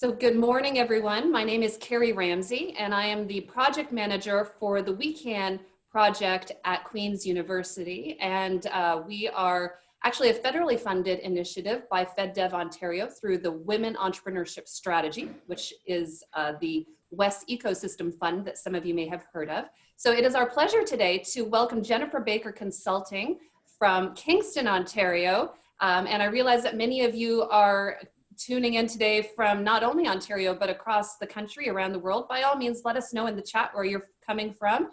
So good morning, everyone. My name is Carrie Ramsey, and I am the project manager for the We Can project at Queen's University. And we are actually a federally funded initiative by FedDev Ontario through the Women Entrepreneurship Strategy, which is the West Ecosystem Fund that some of you may have heard of. So it is our pleasure today to welcome Jennifer Baker Consulting from Kingston, Ontario. And I realize that many of you are tuning in today from not only Ontario, but across the country, around the world. By all means, let us know in the chat where you're coming from.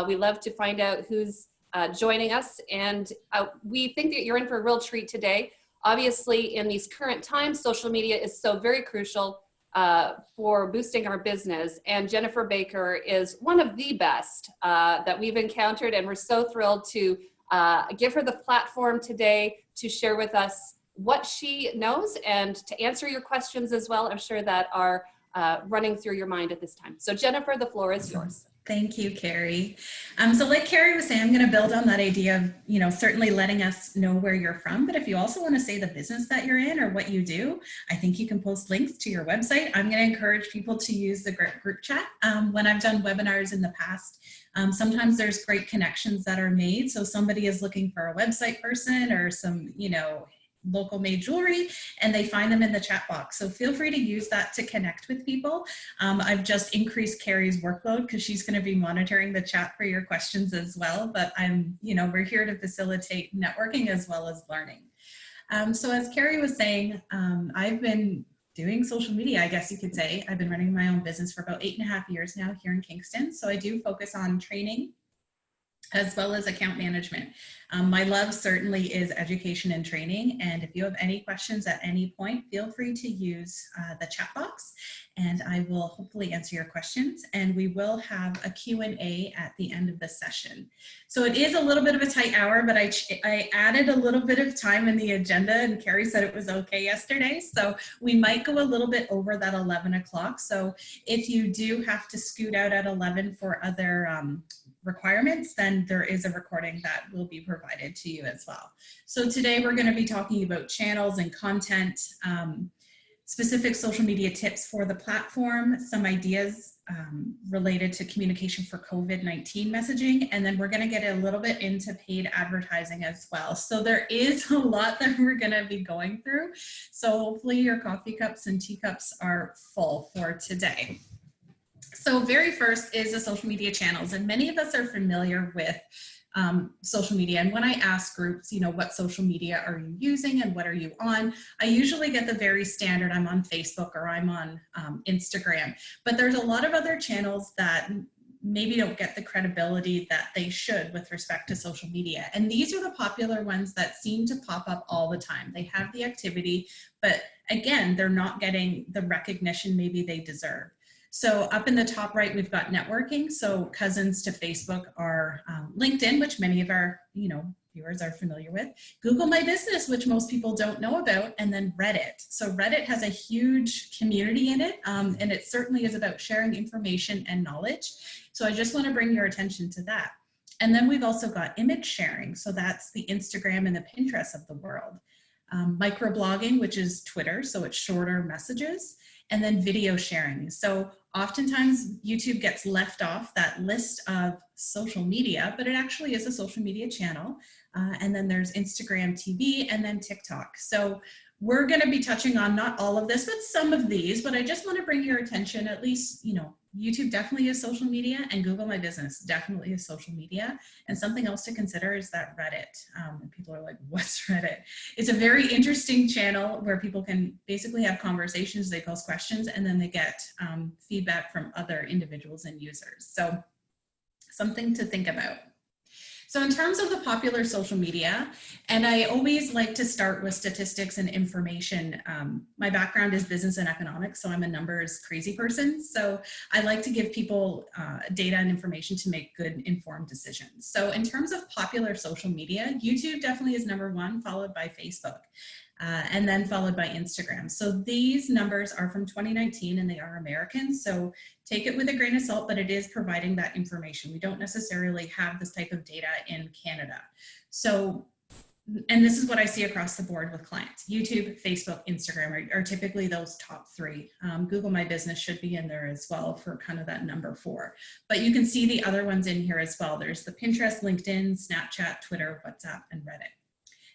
We love to find out who's joining us. And we think that you're in for a real treat today. Obviously, in these current times, social media is so very crucial for boosting our business. And Jennifer Baker is one of the best that we've encountered. And we're so thrilled to give her the platform today to share with us what she knows and to answer your questions as well, I'm sure that are running through your mind at this time. So Jennifer, the floor is yours. Thank you, Carrie. So like Carrie was saying, I'm going to build on that idea of, certainly letting us know where you're from. But if you also want to say the business that you're in or what you do, I think you can post links to your website. I'm going to encourage people to use the group chat. When I've done webinars in the past, sometimes there's great connections that are made. So somebody is looking for a website person or some, local made jewelry, and they find them in the chat box. So feel free to use that to connect with people. I've just increased Carrie's workload because she's going to be monitoring the chat for your questions as well. But we're here to facilitate networking as well as learning. So as Carrie was saying, I've been doing social media, I guess you could say. I've been running my own business for about 8.5 years now here in Kingston. So I do focus on training as well as account management. My love certainly is education and training. And if you have any questions at any point, feel free to use the chat box and I will hopefully answer your questions. And we will have a Q&A at the end of the session. So it is a little bit of a tight hour, but I added a little bit of time in the agenda and Carrie said it was okay yesterday. So we might go a little bit over that 11 o'clock. So if you do have to scoot out at 11 for other requirements, then there is a recording that will be provided to you as well. So today we're going to be talking about channels and content, specific social media tips for the platform, some ideas related to communication for COVID-19 messaging, and then we're going to get a little bit into paid advertising as well. So there is a lot that we're going to be going through. So hopefully your coffee cups and teacups are full for today. So very first is the social media channels, and many of us are familiar with social media. And when I ask groups, what social media are you using and what are you on? I usually get the very standard, I'm on Facebook or I'm on Instagram, but there's a lot of other channels that maybe don't get the credibility that they should with respect to social media. And these are the popular ones that seem to pop up all the time. They have the activity, but again, they're not getting the recognition maybe they deserve. So up in the top right, we've got networking. So cousins to Facebook are LinkedIn, which many of our viewers are familiar with. Google My Business, which most people don't know about, and then Reddit. So Reddit has a huge community in it, and it certainly is about sharing information and knowledge. So I just want to bring your attention to that. And then we've also got image sharing. So that's the Instagram and the Pinterest of the world. Microblogging, which is Twitter, so it's shorter messages. And then video sharing. So oftentimes YouTube gets left off that list of social media, but it actually is a social media channel. And then there's Instagram TV and then TikTok. So we're going to be touching on not all of this, but some of these, but I just want to bring your attention, at least, YouTube definitely is social media and Google My Business definitely is social media. And something else to consider is that Reddit. And people are like, what's Reddit? It's a very interesting channel where people can basically have conversations, they post questions, and then they get feedback from other individuals and users. So something to think about. So in terms of the popular social media, and I always like to start with statistics and information. My background is business and economics, so I'm a numbers crazy person. So I like to give people data and information to make good informed decisions. So in terms of popular social media, YouTube definitely is #1, followed by Facebook. And then followed by Instagram. So these numbers are from 2019 and they are American. So take it with a grain of salt, but it is providing that information. We don't necessarily have this type of data in Canada. So And this is what I see across the board with clients. YouTube, Facebook, Instagram are typically those top three. Google My Business should be in there as well for kind of that number 4. But you can see the other ones in here as well. There's the Pinterest, LinkedIn, Snapchat, Twitter, WhatsApp, and Reddit.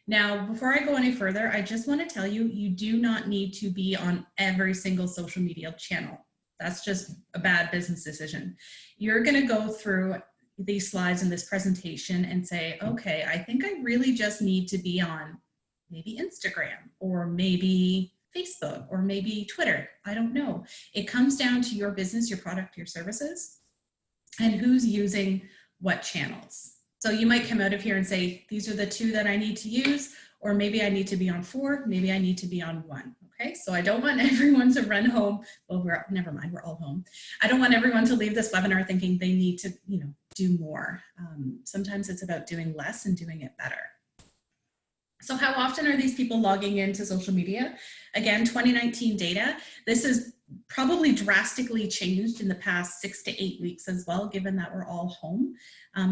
Now, before I go any further, I just want to tell you, you do not need to be on every single social media channel. That's just a bad business decision. You're going to go through these slides in this presentation and say, okay, I think I really just need to be on maybe Instagram or maybe Facebook or maybe Twitter. I don't know. It comes down to your business, your product, your services, and who's using what channels. So you might come out of here and say, these are the 2 that I need to use, or maybe I need to be on 4, maybe I need to be on 1. Okay, so I don't want everyone to run home. Well, never mind, we're all home. I don't want everyone to leave this webinar thinking they need to, do more. Sometimes it's about doing less and doing it better. So how often are these people logging into social media? Again, 2019 data. This is probably drastically changed in the past 6 to 8 weeks as well, given that we're all home.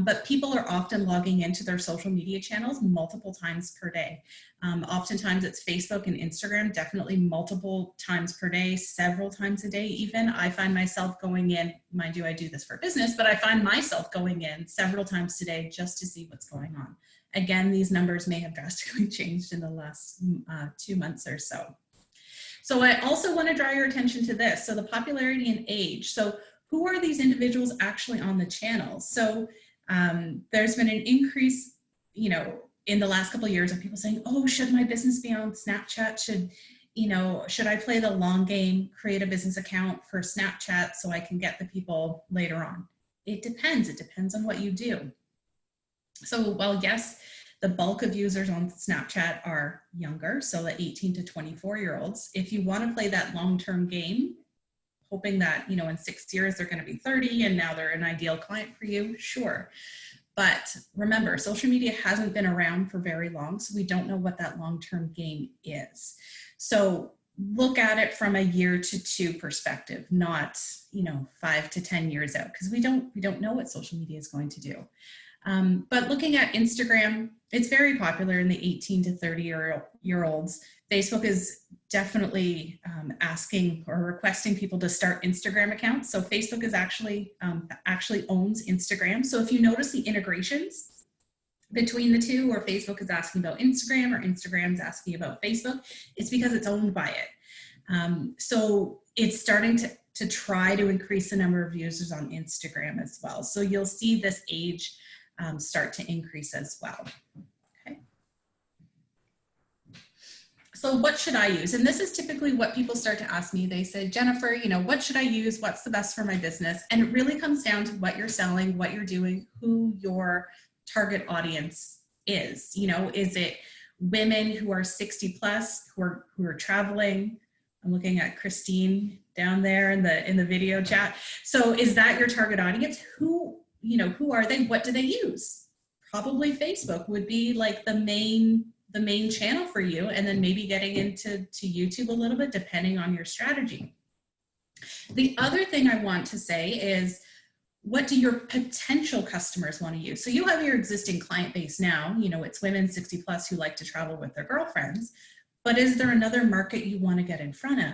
But people are often logging into their social media channels multiple times per day. Oftentimes it's Facebook and Instagram, definitely multiple times per day, several times a day even. I find myself going in, mind you, I do this for business, but I find myself going in several times today just to see what's going on. Again, these numbers may have drastically changed in the last 2 months or so. So I also want to draw your attention to this. So the popularity and age. So who are these individuals actually on the channel? So there's been an increase, in the last couple of years of people saying, oh, should my business be on Snapchat? Should I play the long game, create a business account for Snapchat so I can get the people later on? It depends. It depends on what you do. So while yes, the bulk of users on Snapchat are younger, so the 18 to 24-year-olds. If you want to play that long-term game, hoping that, in 6 years they're going to be 30 and now they're an ideal client for you, sure. But remember, social media hasn't been around for very long, so we don't know what that long-term game is. So look at it from a year to 2 perspective, not, 5 to 10 years out, because we don't know what social media is going to do. But looking at Instagram, it's very popular in the 18 to 30-year-olds. Facebook is definitely asking or requesting people to start Instagram accounts. So Facebook is actually owns Instagram. So if you notice the integrations between the two, where Facebook is asking about Instagram or Instagram's asking about Facebook, it's because it's owned by it. So it's starting to try to increase the number of users on Instagram as well. So you'll see this age start to increase as well. Okay. So what should I use? And this is typically what people start to ask me. They say, Jennifer, what should I use? What's the best for my business? And it really comes down to what you're selling, what you're doing, who your target audience is. Is it women who are 60 plus, who are traveling? I'm looking at Christine down there in the video chat. So is that your target audience? Who are they? What do they use? Probably Facebook would be like the main channel for you, and then maybe getting into YouTube a little bit, depending on your strategy. The other thing I want to say is, what do your potential customers want to use? So you have your existing client base now, it's women 60 plus who like to travel with their girlfriends, but is there another market you want to get in front of?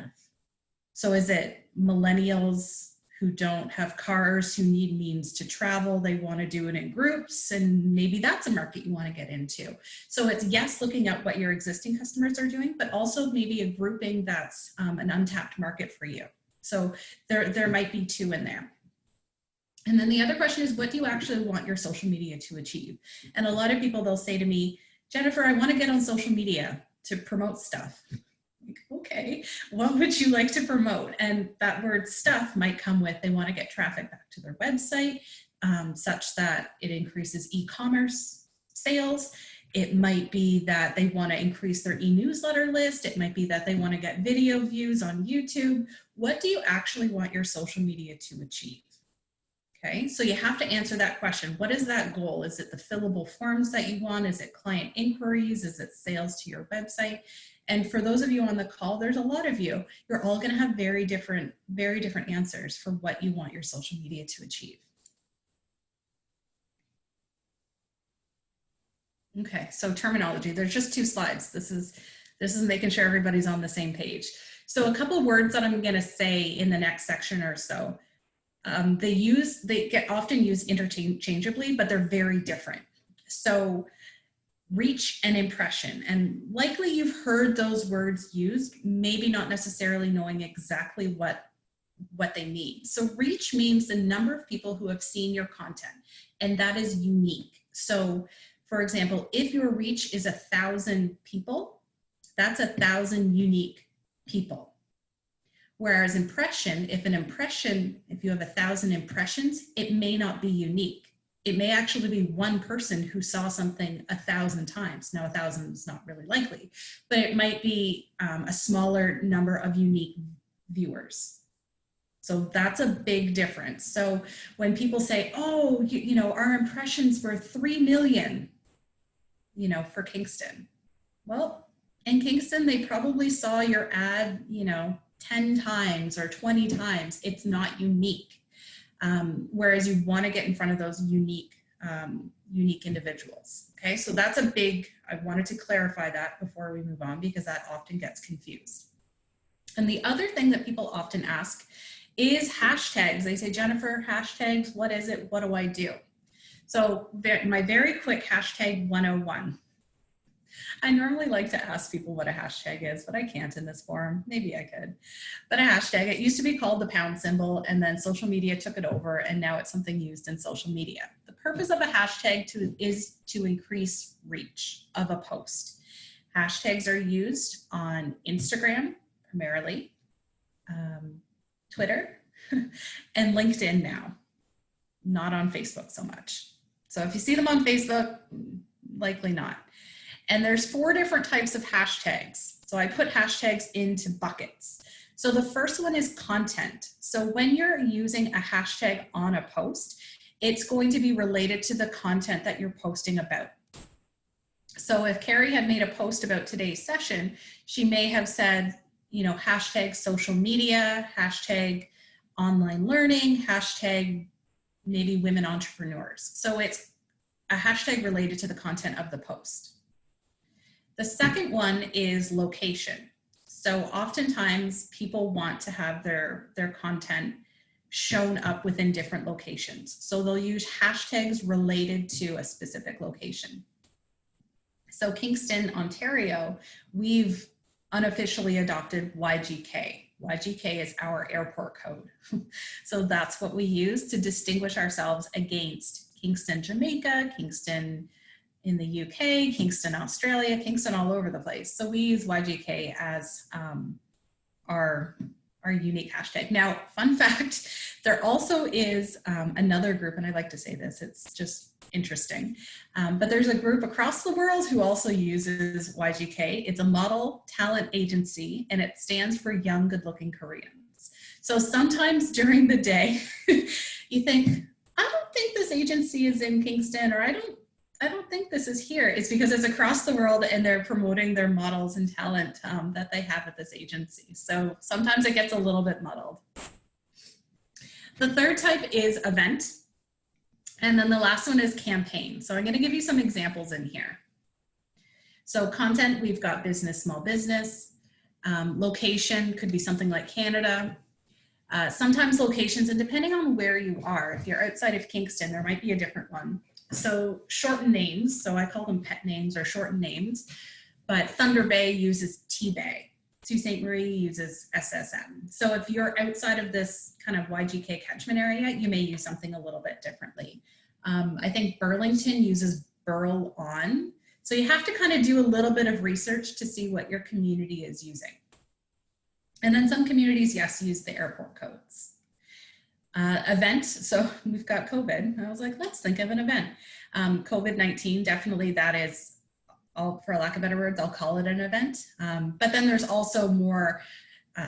So is it millennials who don't have cars, who need means to travel, they want to do it in groups, and maybe that's a market you want to get into. So it's, yes, looking at what your existing customers are doing, but also maybe a grouping that's an untapped market for you. So there might be 2 in there. And then the other question is, what do you actually want your social media to achieve? And a lot of people, they'll say to me, Jennifer, I want to get on social media to promote stuff. Okay, what would you like to promote? And that word stuff might come with, they want to get traffic back to their website such that it increases e-commerce sales. It might be that they want to increase their e-newsletter list. It might be that they want to get video views on YouTube. What do you actually want your social media to achieve? Okay, so you have to answer that question. What is that goal? Is it the fillable forms that you want? Is it client inquiries? Is it sales to your website? And for those of you on the call, there's a lot of you. You're all going to have very different answers for what you want your social media to achieve. Okay, so terminology, there's just 2 slides. This is making sure everybody's on the same page. So a couple of words that I'm gonna say in the next section or so, they get often used interchangeably, but they're very different. So reach and impression, and likely you've heard those words used, maybe not necessarily knowing exactly what they mean. So reach means the number of people who have seen your content, and that is unique. So for example, if your reach is 1,000 people, that's 1,000 unique people. Whereas impression, if you have 1,000 impressions, it may not be unique. It may actually be one person who saw something 1,000 times. Now 1,000 is not really likely, but it might be a smaller number of unique viewers. So that's a big difference. So when people say, oh, you know, our impressions were 3 million, you know, for Kingston. Well, in Kingston, they probably saw your ad, you know, 10 times or 20 times. It's not unique. Whereas you want to get in front of those unique individuals. Okay, so that's a big, I wanted to clarify that before we move on, because that often gets confused. And the other thing that people often ask is hashtags. They say, Jennifer, hashtags, what is it? What do I do? So my very quick hashtag 101. I normally like to ask people what a hashtag is, but I can't in this forum. Maybe I could. But a hashtag, it used to be called the pound symbol, and then social media took it over, and now it's something used in social media. The purpose of a hashtag is to increase reach of a post. Hashtags are used on Instagram primarily, Twitter, and LinkedIn now, not on Facebook so much. So if you see them on Facebook, likely not. And there's 4 different types of hashtags. So I put hashtags into buckets. So the first one is content. So when you're using a hashtag on a post, it's going to be related to the content that you're posting about. So if Carrie had made a post about today's session, she may have said, you know, hashtag social media, hashtag online learning, hashtag maybe women entrepreneurs. So it's a hashtag related to the content of the post. The second one is location. So oftentimes people want to have their content shown up within different locations. So they'll use hashtags related to a specific location. So Kingston, Ontario, we've unofficially adopted YGK. YGK is our airport code. So that's what we use to distinguish ourselves against Kingston, Jamaica, Kingston in the UK, Kingston, Australia, Kingston all over the place. So we use YGK as our unique hashtag. Now, fun fact, there also is another group, and I like to say this, it's just interesting, but there's a group across the world who also uses YGK. It's a model talent agency, and it stands for Young Good Looking Koreans. So sometimes during the day, you think, I don't think this agency is in Kingston, or I don't think this is here. It's because it's across the world and they're promoting their models and talent that they have at this agency. So sometimes it gets a little bit muddled. The third type is event. And then the last one is campaign. So I'm going to give you some examples in here. So content, we've got business, small business. Location could be something like Canada. Sometimes locations, and depending on where you are, if you're outside of Kingston, there might be a different one. So shortened names, so I call them pet names or shortened names, but Thunder Bay uses T-Bay. Sault Ste. Marie uses SSM. So if you're outside of this kind of YGK catchment area, you may use something a little bit differently. I think Burlington uses Burl On. So you have to kind of do a little bit of research to see what your community is using. And then some communities, yes, use the airport codes. Event, so we've got COVID. I was like, let's think of an event. COVID-19, definitely that is, for lack of better words, I'll call it an event. But then there's also more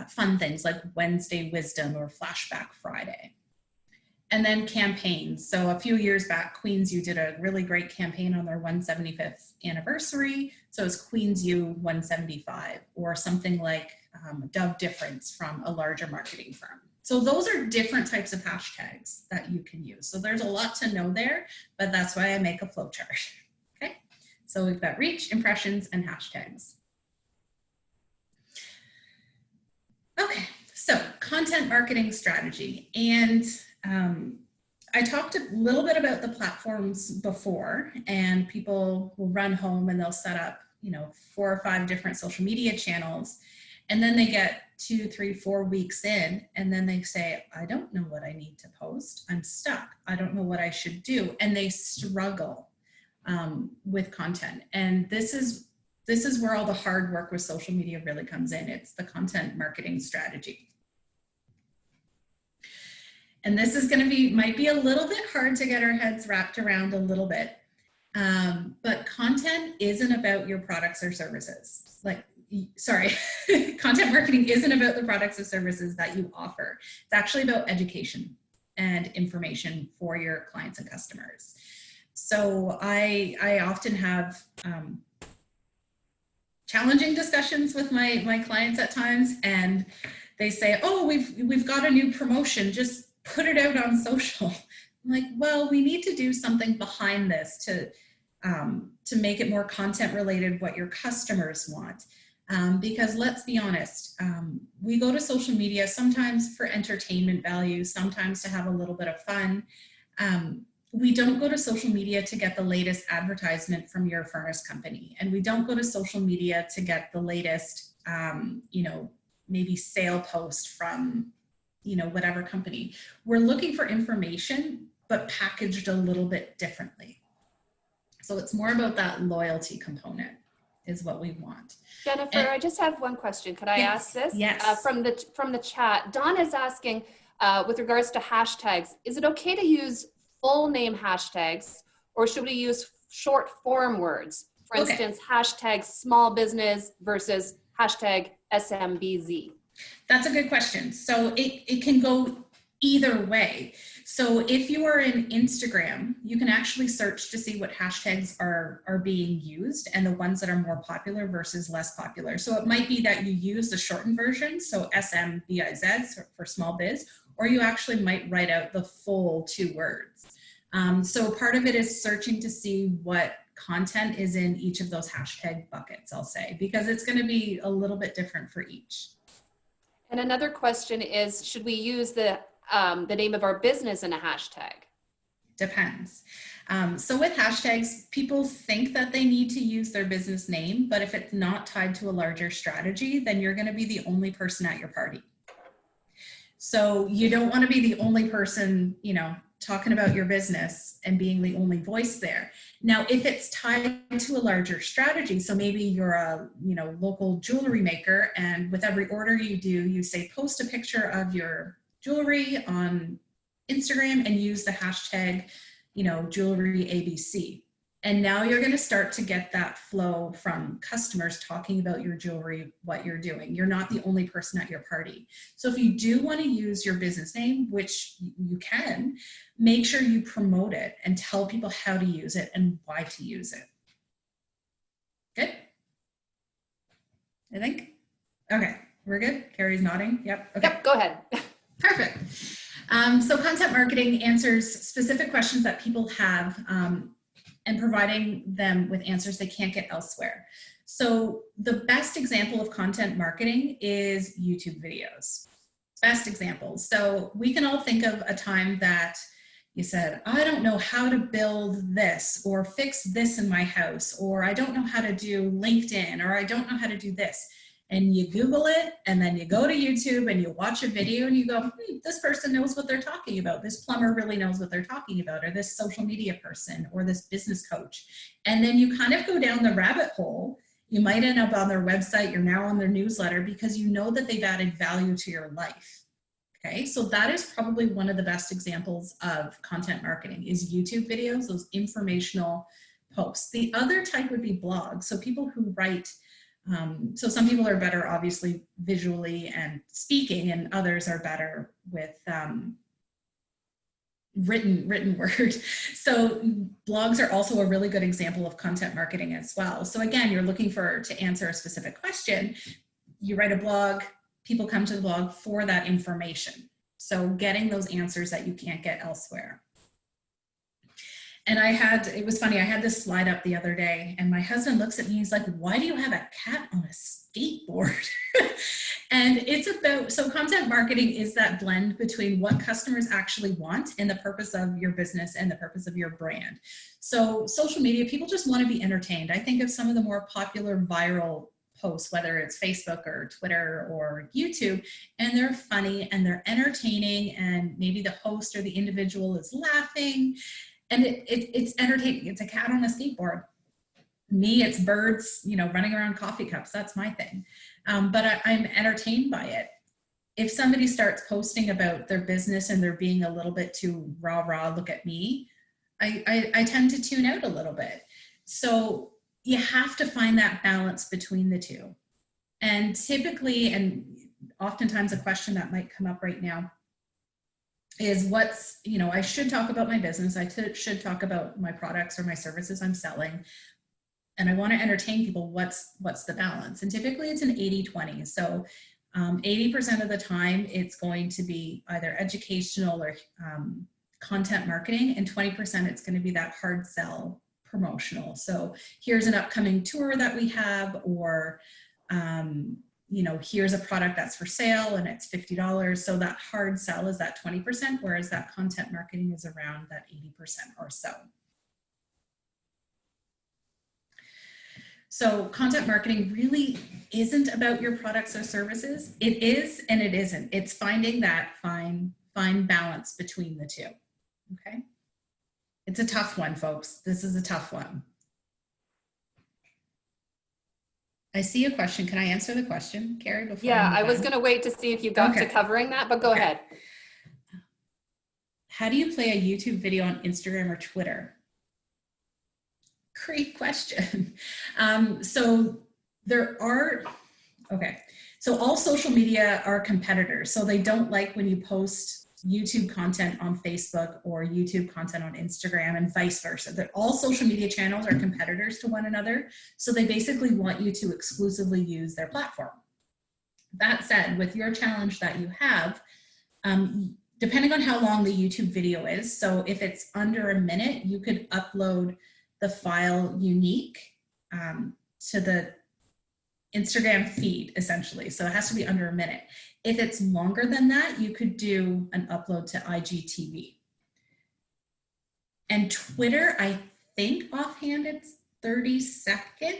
fun things like Wednesday Wisdom or Flashback Friday. And then campaigns. So a few years back, Queens U did a really great campaign on their 175th anniversary. So it's Queens U 175, or something like Dove Difference from a larger marketing firm. So those are different types of hashtags that you can use. So there's a lot to know there, but that's why I make a flow chart. Okay, So we've got reach, impressions, and hashtags. Okay, so content marketing strategy. And I talked a little bit about the platforms before, and people will run home and they'll set up, 4 or 5 different social media channels. And then they get 2, 3, 4 weeks in, and then they say, I don't know what I need to post. I'm stuck. I don't know what I should do. And they struggle with content. And this is where all the hard work with social media really comes in. It's the content marketing strategy. And this is might be a little bit hard to get our heads wrapped around a little bit. But content isn't about your products or services. Content marketing isn't about the products or services that you offer. It's actually about education and information for your clients and customers. So I often have challenging discussions with my clients at times, and they say, oh, we've got a new promotion, just put it out on social. I'm like, well, we need to do something behind this to make it more content related, what your customers want. Because let's be honest, we go to social media sometimes for entertainment value, sometimes to have a little bit of fun. We don't go to social media to get the latest advertisement from your furnace company. And we don't go to social media to get the latest, maybe sale post from, whatever company. We're looking for information, but packaged a little bit differently. So it's more about that loyalty component is what we want. Jennifer, I just have one question. Could I ask this? Yes. From the chat, Don is asking, with regards to hashtags, is it okay to use full name hashtags, or should we use short form words? For instance, hashtag small business versus hashtag SMBZ. That's a good question. So it can go either way. So if you are in Instagram, you can actually search to see what hashtags are being used and the ones that are more popular versus less popular. So it might be that you use the shortened version, so SMBIZ for small biz, or you actually might write out the full 2 words. So part of it is searching to see what content is in each of those hashtag buckets, I'll say, because it's going to be a little bit different for each. And another question is, should we use the name of our business in a hashtag? Depends. So with hashtags, people think that they need to use their business name, but if it's not tied to a larger strategy, then you're going to be the only person at your party. So you don't want to be the only person, talking about your business and being the only voice there. Now, if it's tied to a larger strategy, so maybe you're a, local jewelry maker, and with every order you do, you say, post a picture of your jewelry on Instagram and use the hashtag, jewelry ABC. And now you're going to start to get that flow from customers talking about your jewelry, what you're doing. You're not the only person at your party. So if you do want to use your business name, which you can, make sure you promote it and tell people how to use it and why to use it. Good? I think? Okay, we're good? Carrie's nodding. Yep. Okay. Yep, go ahead. Perfect. So content marketing answers specific questions that people have, and providing them with answers they can't get elsewhere. So the best example of content marketing is YouTube videos. Best example. So we can all think of a time that you said, I don't know how to build this or fix this in my house, or I don't know how to do LinkedIn, or I don't know how to do this. And you Google it, and then you go to YouTube and you watch a video and you go, this person knows what they're talking about. This plumber really knows what they're talking about, or this social media person, or this business coach. And then you kind of go down the rabbit hole. You might end up on their website. You're now on their newsletter because you know that they've added value to your life. Okay, so that is probably one of the best examples of content marketing is YouTube videos, those informational posts. The other type would be blogs. So people who write, so some people are better obviously visually and speaking, and others are better with written word. So blogs are also a really good example of content marketing as well. So again, you're looking to answer a specific question. You write a blog, people come to the blog for that information. So getting those answers that you can't get elsewhere. And it was funny, I had this slide up the other day and my husband looks at me, he's like, why do you have a cat on a skateboard? And it's about, so content marketing is that blend between what customers actually want and the purpose of your business and the purpose of your brand. So social media, people just want to be entertained. I think of some of the more popular viral posts, whether it's Facebook or Twitter or YouTube, and they're funny and they're entertaining, and maybe the host or the individual is laughing, and it's entertaining. It's a cat on a skateboard. Me, it's birds, you know, running around coffee cups. That's my thing. But I'm entertained by it. If somebody starts posting about their business and they're being a little bit too rah, look at me, I tend to tune out a little bit. So you have to find that balance between the two. And typically, and oftentimes a question that might come up right now is what's, you know, I should talk about my business. I should talk about my products or my services I'm selling. And I want to entertain people. What's the balance? And typically it's an 80-20. So 80% of the time it's going to be either educational or content marketing, and 20% it's going to be that hard sell promotional. So here's an upcoming tour that we have, or you know, here's a product that's for sale and it's $50. So that hard sell is that 20%, whereas that content marketing is around that 80% or so. So content marketing really isn't about your products or services. It is and it isn't. It's finding that fine balance between the two. Okay. It's a tough one, folks. This is a tough one. I see a question. Can I answer the question, Carrie? Before I was going to wait to see if you got to covering that, but go ahead. How do you play a YouTube video on Instagram or Twitter? Great question. So all social media are competitors. So they don't like when you post YouTube content on Facebook or YouTube content on Instagram, and vice versa. That all social media channels are competitors to one another. So they basically want you to exclusively use their platform. That said, with your challenge that you have, depending on how long the YouTube video is, so if it's under a minute, you could upload the file unique to the Instagram feed, essentially. So it has to be under a minute. If it's longer than that, you could do an upload to IGTV. And Twitter, I think offhand it's 30 seconds.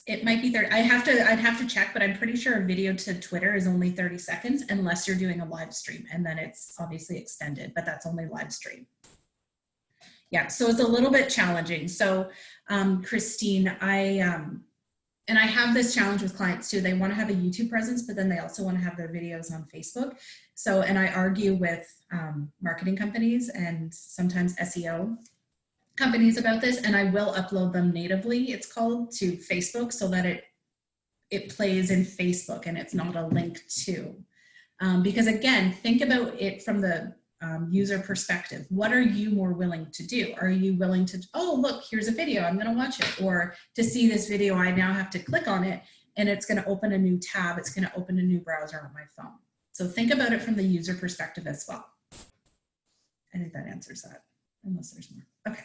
It might be 30. I'd have to check, but I'm pretty sure a video to Twitter is only 30 seconds unless you're doing a live stream, and then it's obviously extended, but that's only live stream. Yeah, so it's a little bit challenging. So Christine, and I have this challenge with clients too. They want to have a YouTube presence, but then they also want to have their videos on Facebook. So, and I argue with marketing companies and sometimes SEO companies about this, and I will upload them natively, it's called, to Facebook, so that it plays in Facebook and it's not a link to. Because again, think about it from the user perspective. What are you more willing to do? Are you willing to, oh, look, here's a video, I'm going to watch it. Or to see this video, I now have to click on it and it's going to open a new tab. It's going to open a new browser on my phone. So think about it from the user perspective as well. I think that answers that, unless there's more. Okay.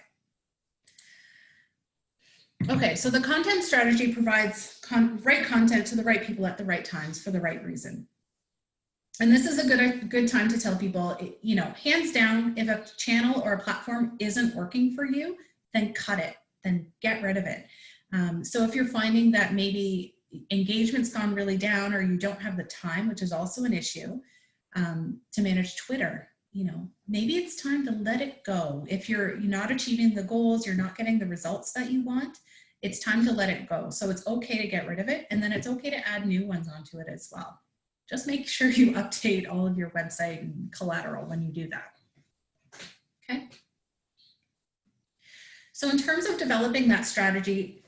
Okay, so the content strategy provides right content to the right people at the right times for the right reason. And this is a good time to tell people, you know, hands down, if a channel or a platform isn't working for you, then cut it, then get rid of it. So if you're finding that maybe engagement's gone really down, or you don't have the time, which is also an issue, to manage Twitter, you know, maybe it's time to let it go. If you're not achieving the goals, you're not getting the results that you want, it's time to let it go. So it's okay to get rid of it, and then it's okay to add new ones onto it as well. Just make sure you update all of your website and collateral when you do that. Okay. So in terms of developing that strategy,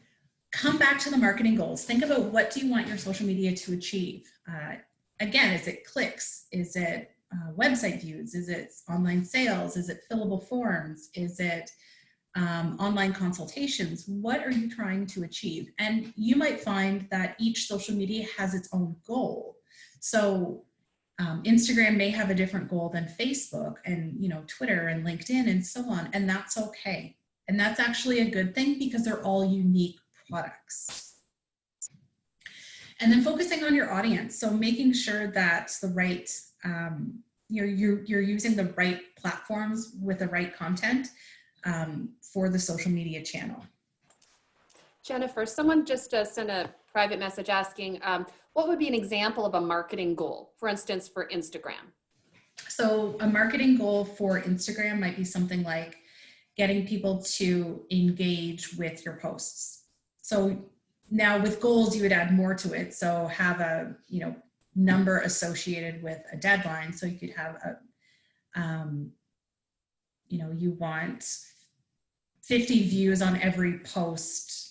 come back to the marketing goals. Think about, what do you want your social media to achieve? Again, is it clicks? Is it website views? Is it online sales? Is it fillable forms? Is it online consultations? What are you trying to achieve? And you might find that each social media has its own goal. So Instagram may have a different goal than Facebook, and, you know, Twitter and LinkedIn and so on, and that's okay. And that's actually a good thing because they're all unique products. And then focusing on your audience. So making sure that the right, you're using the right platforms with the right content for the social media channel. Jennifer, someone just sent a private message asking, what would be an example of a marketing goal, for instance, for Instagram? So a marketing goal for Instagram might be something like getting people to engage with your posts. So now with goals, you would add more to it. So have a, number associated with a deadline. So you could have a, you want 50 views on every post,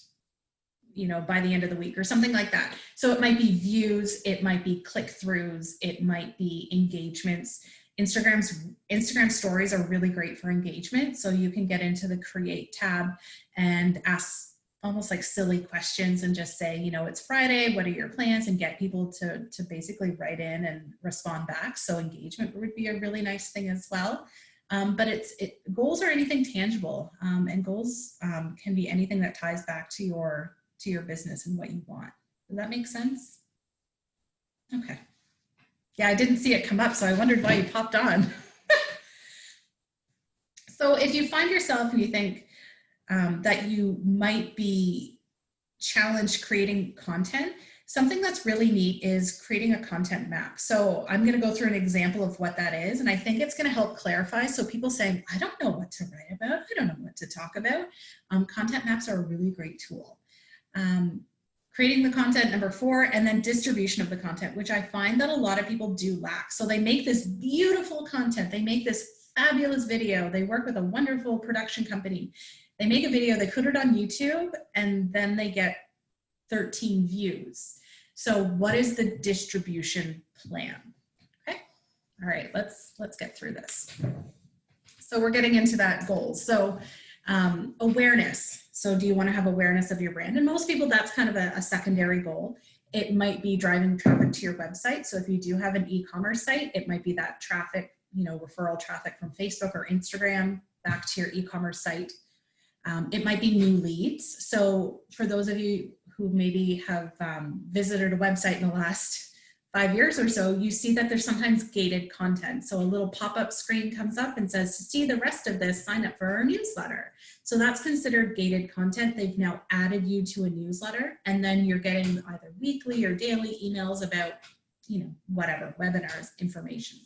by the end of the week or something like that. So it might be views, it might be click-throughs, it might be engagements. Instagram stories are really great for engagement. So you can get into the create tab and ask almost like silly questions and just say, it's Friday, what are your plans? And get people to basically write in and respond back. So engagement would be a really nice thing as well. But goals are anything tangible, and goals can be anything that ties back to your business and what you want. Does that make sense? Okay. Yeah, I didn't see it come up, so I wondered why you popped on. So if you find yourself and you think that you might be challenged creating content, something that's really neat is creating a content map. So I'm going to go through an example of what that is, and I think it's going to help clarify. So people saying, I don't know what to write about, I don't know what to talk about. Content maps are a really great tool. Creating the content, number 4, and then distribution of the content, which I find that a lot of people do lack. So they make this beautiful content, they make this fabulous video, they work with a wonderful production company, they make a video, they put it on YouTube, and then they get 13 views. So what is the distribution plan? Okay, all right, let's get through this. So we're getting into that goals. So awareness. So do you want to have awareness of your brand? And most people, that's kind of a secondary goal. It might be driving traffic to your website. So if you do have an e-commerce site, it might be that traffic, referral traffic from Facebook or Instagram back to your e-commerce site. It might be new leads. So for those of you who maybe have visited a website in the last 5 years or so, you see that there's sometimes gated content. So a little pop-up screen comes up and says, to see the rest of this, sign up for our newsletter. So that's considered gated content. They've now added you to a newsletter, and then you're getting either weekly or daily emails about, whatever, webinars, information.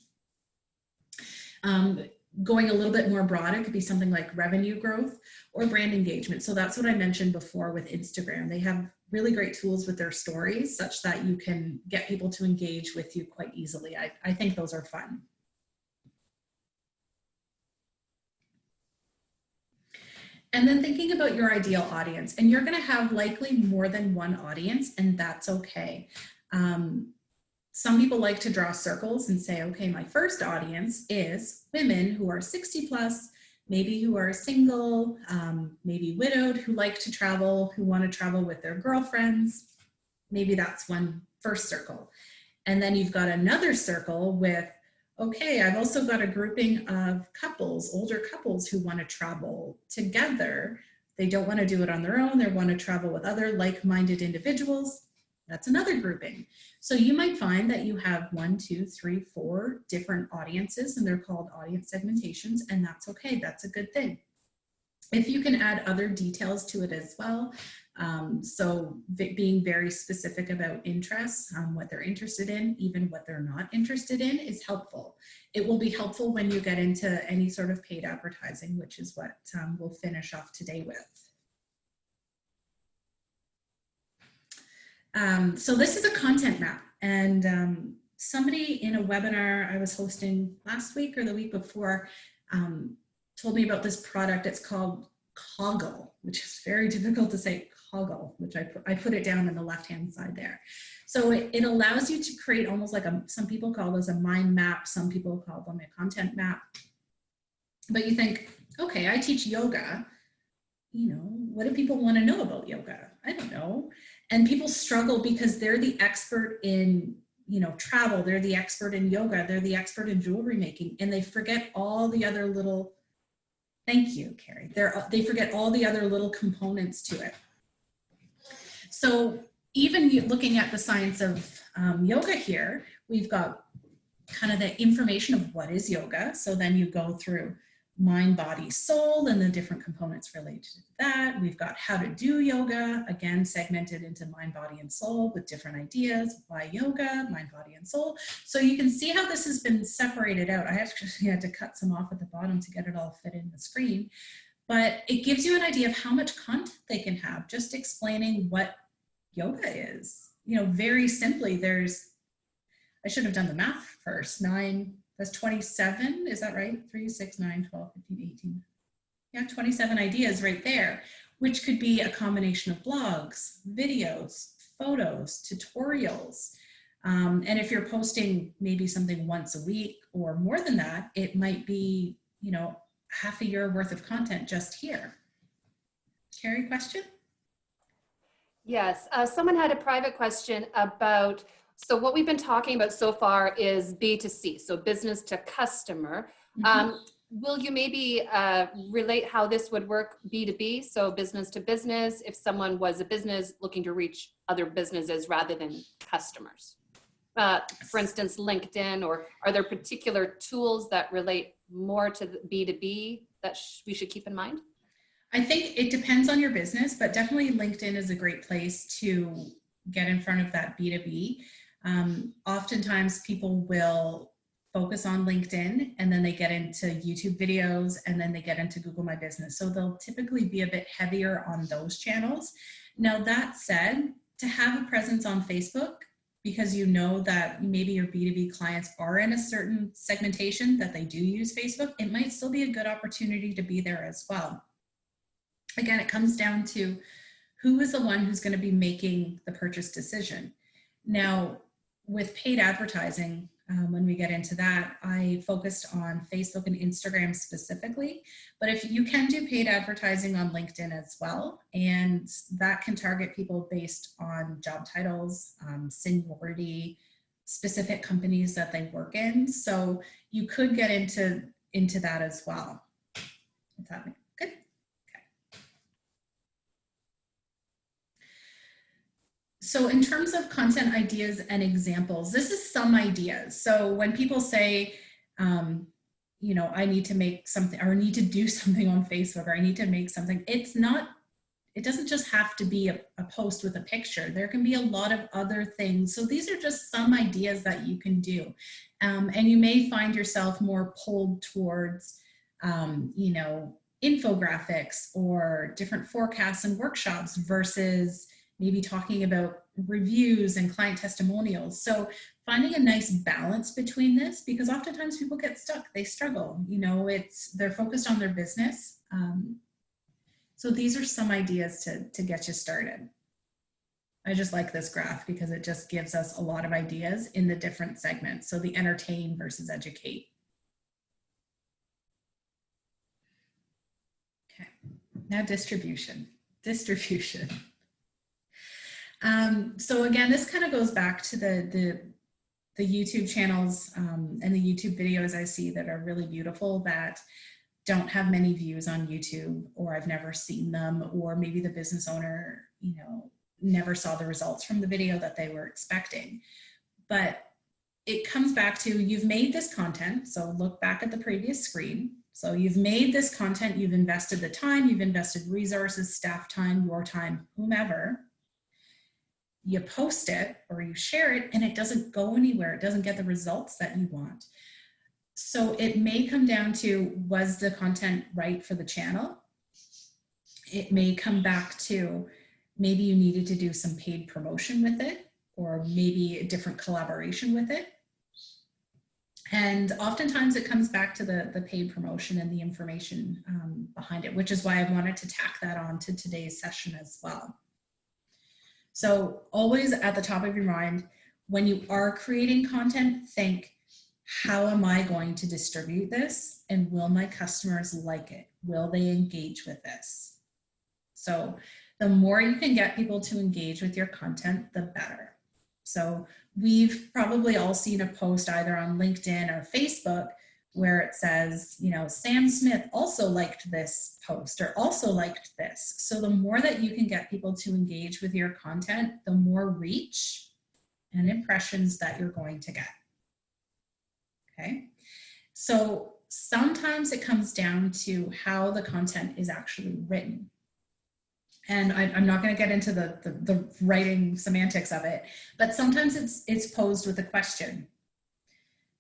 Going a little bit more broad, it could be something like revenue growth or brand engagement. So that's what I mentioned before with Instagram. They have really great tools with their stories such that you can get people to engage with you quite easily. I think those are fun. And then thinking about your ideal audience, and you're going to have likely more than one audience, and that's okay. Some people like to draw circles and say, okay, my first audience is women who are 60 plus, maybe who are single, maybe widowed, who like to travel, who want to travel with their girlfriends. Maybe that's one first circle. And then you've got another circle with, okay, I've also got a grouping of couples, older couples who want to travel together. They don't want to do it on their own. They want to travel with other like-minded individuals. That's another grouping. So you might find that you have 1, 2, 3, 4 different audiences, and they're called audience segmentations, and that's okay. That's a good thing. If you can add other details to it as well, so being very specific about interests, what they're interested in, even what they're not interested in, is helpful. It will be helpful when you get into any sort of paid advertising, which is what we'll finish off today with. So this is a content map, and somebody in a webinar I was hosting last week or the week before told me about this product. It's called Coggle, which is very difficult to say, Coggle, which I put it down on the left-hand side there. So it allows you to create almost like some people call those a mind map, some people call them a content map. But you think, okay, I teach yoga. What do people want to know about yoga? I don't know. And people struggle because they're the expert in, travel. They're the expert in yoga. They're the expert in jewelry making. And they forget all the other little Thank you, Carrie. They forget all the other little components to it. So even looking at the science of yoga here, we've got kind of the information of what is yoga. So then you go through mind, body, soul, and the different components related to that. We've got how to do yoga, again, segmented into mind, body, and soul with different ideas. Why yoga, mind, body, and soul. So you can see how this has been separated out. I actually had to cut some off at the bottom to get it all fit in the screen. But it gives you an idea of how much content they can have, just explaining what yoga is. You know, very simply, I should have done the math first. 9, that's 27, is that right? 3, 6, 9, 12, 15, 18. Yeah, 27 ideas right there, which could be a combination of blogs, videos, photos, tutorials. And if you're posting maybe something once a week or more than that, it might be, you know, half a year worth of content just here. Carrie, question? Yes, someone had a private question about, so what we've been talking about so far is B2C, so business to customer. Will you maybe relate how this would work B2B, so business to business, if someone was a business looking to reach other businesses rather than customers? For instance, LinkedIn, or are there particular tools that relate more to the B2B that we should keep in mind? I think it depends on your business, but definitely LinkedIn is a great place to get in front of that B2B. Oftentimes people will focus on LinkedIn and then they get into YouTube videos and then they get into Google My Business. So they'll typically be a bit heavier on those channels. Now that said, to have a presence on Facebook, because you know that maybe your B2B clients are in a certain segmentation that they do use Facebook, it might still be a good opportunity to be there as well. Again, it comes down to who is the one who's going to be making the purchase decision. Now, with paid advertising, when we get into that, I focused on Facebook and Instagram specifically, but if you can do paid advertising on LinkedIn as well, and that can target people based on job titles, seniority, specific companies that they work in. So you could get into that as well. If that makes good. So in terms of content ideas and examples, this is some ideas. So when people say, you know, I need to make something, or I need to do something on Facebook, or I need to make something, it doesn't just have to be a post with a picture. There can be a lot of other things. So these are just some ideas that you can do. And you may find yourself more pulled towards, you know, infographics or different forecasts and workshops versus maybe talking about reviews and client testimonials. So finding a nice balance between this, because oftentimes people get stuck, they struggle, you know, they're focused on their business. So these are some ideas to get you started. I just like this graph because it just gives us a lot of ideas in the different segments. So the entertain versus educate. Okay, now distribution. So again, this kind of goes back to the YouTube channels and the YouTube videos I see that are really beautiful that don't have many views on YouTube, or I've never seen them, or maybe the business owner, you know, never saw the results from the video that they were expecting. But it comes back to, you've made this content. So look back at the previous screen. So you've made this content, you've invested the time, you've invested resources, staff time, your time, whomever. You post it or you share it and it doesn't go anywhere. It doesn't get the results that you want. So it may come down to, was the content right for the channel? It may come back to, maybe you needed to do some paid promotion with it, or maybe a different collaboration with it. And oftentimes it comes back to the paid promotion and the information behind it, which is why I wanted to tack that on to today's session as well. So always at the top of your mind, when you are creating content, think, how am I going to distribute this? And will my customers like it? Will they engage with this? So the more you can get people to engage with your content, the better. So we've probably all seen a post either on LinkedIn or Facebook where it says, you know, Sam Smith also liked this post or also liked this. So the more that you can get people to engage with your content, the more reach and impressions that you're going to get. Okay. So sometimes it comes down to how the content is actually written. And I'm not going to get into the writing semantics of it, but sometimes it's posed with a question.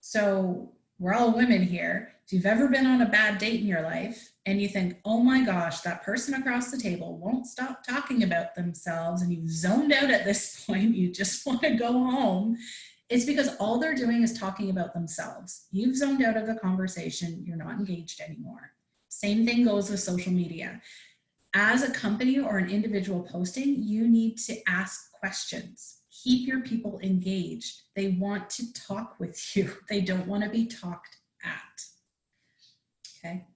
So we're all women here. If you've ever been on a bad date in your life and you think, oh my gosh, that person across the table won't stop talking about themselves and you've zoned out at this point, you just want to go home, it's because all they're doing is talking about themselves. You've zoned out of the conversation. You're not engaged anymore. Same thing goes with social media. As a company or an individual posting, you need to ask questions. Keep your people engaged. They want to talk with you. They don't want to be talked at. Okay.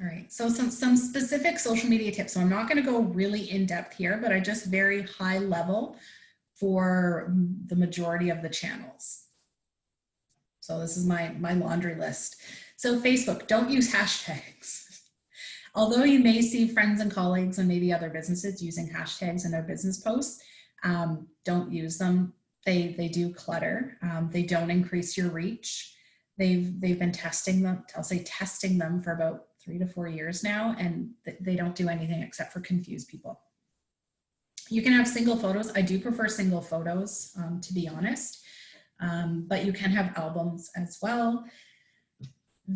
All right, so some specific social media tips. So I'm not going to go really in depth here, but I just very high level for the majority of the channels. So this is my laundry list. So Facebook, don't use hashtags. Although you may see friends and colleagues and maybe other businesses using hashtags in their business posts, don't use them. They do clutter. They don't increase your reach. They've been testing them, I'll say testing them for about 3 to 4 years now, and they don't do anything except for confuse people. You can have single photos. I do prefer single photos, to be honest. But you can have albums as well.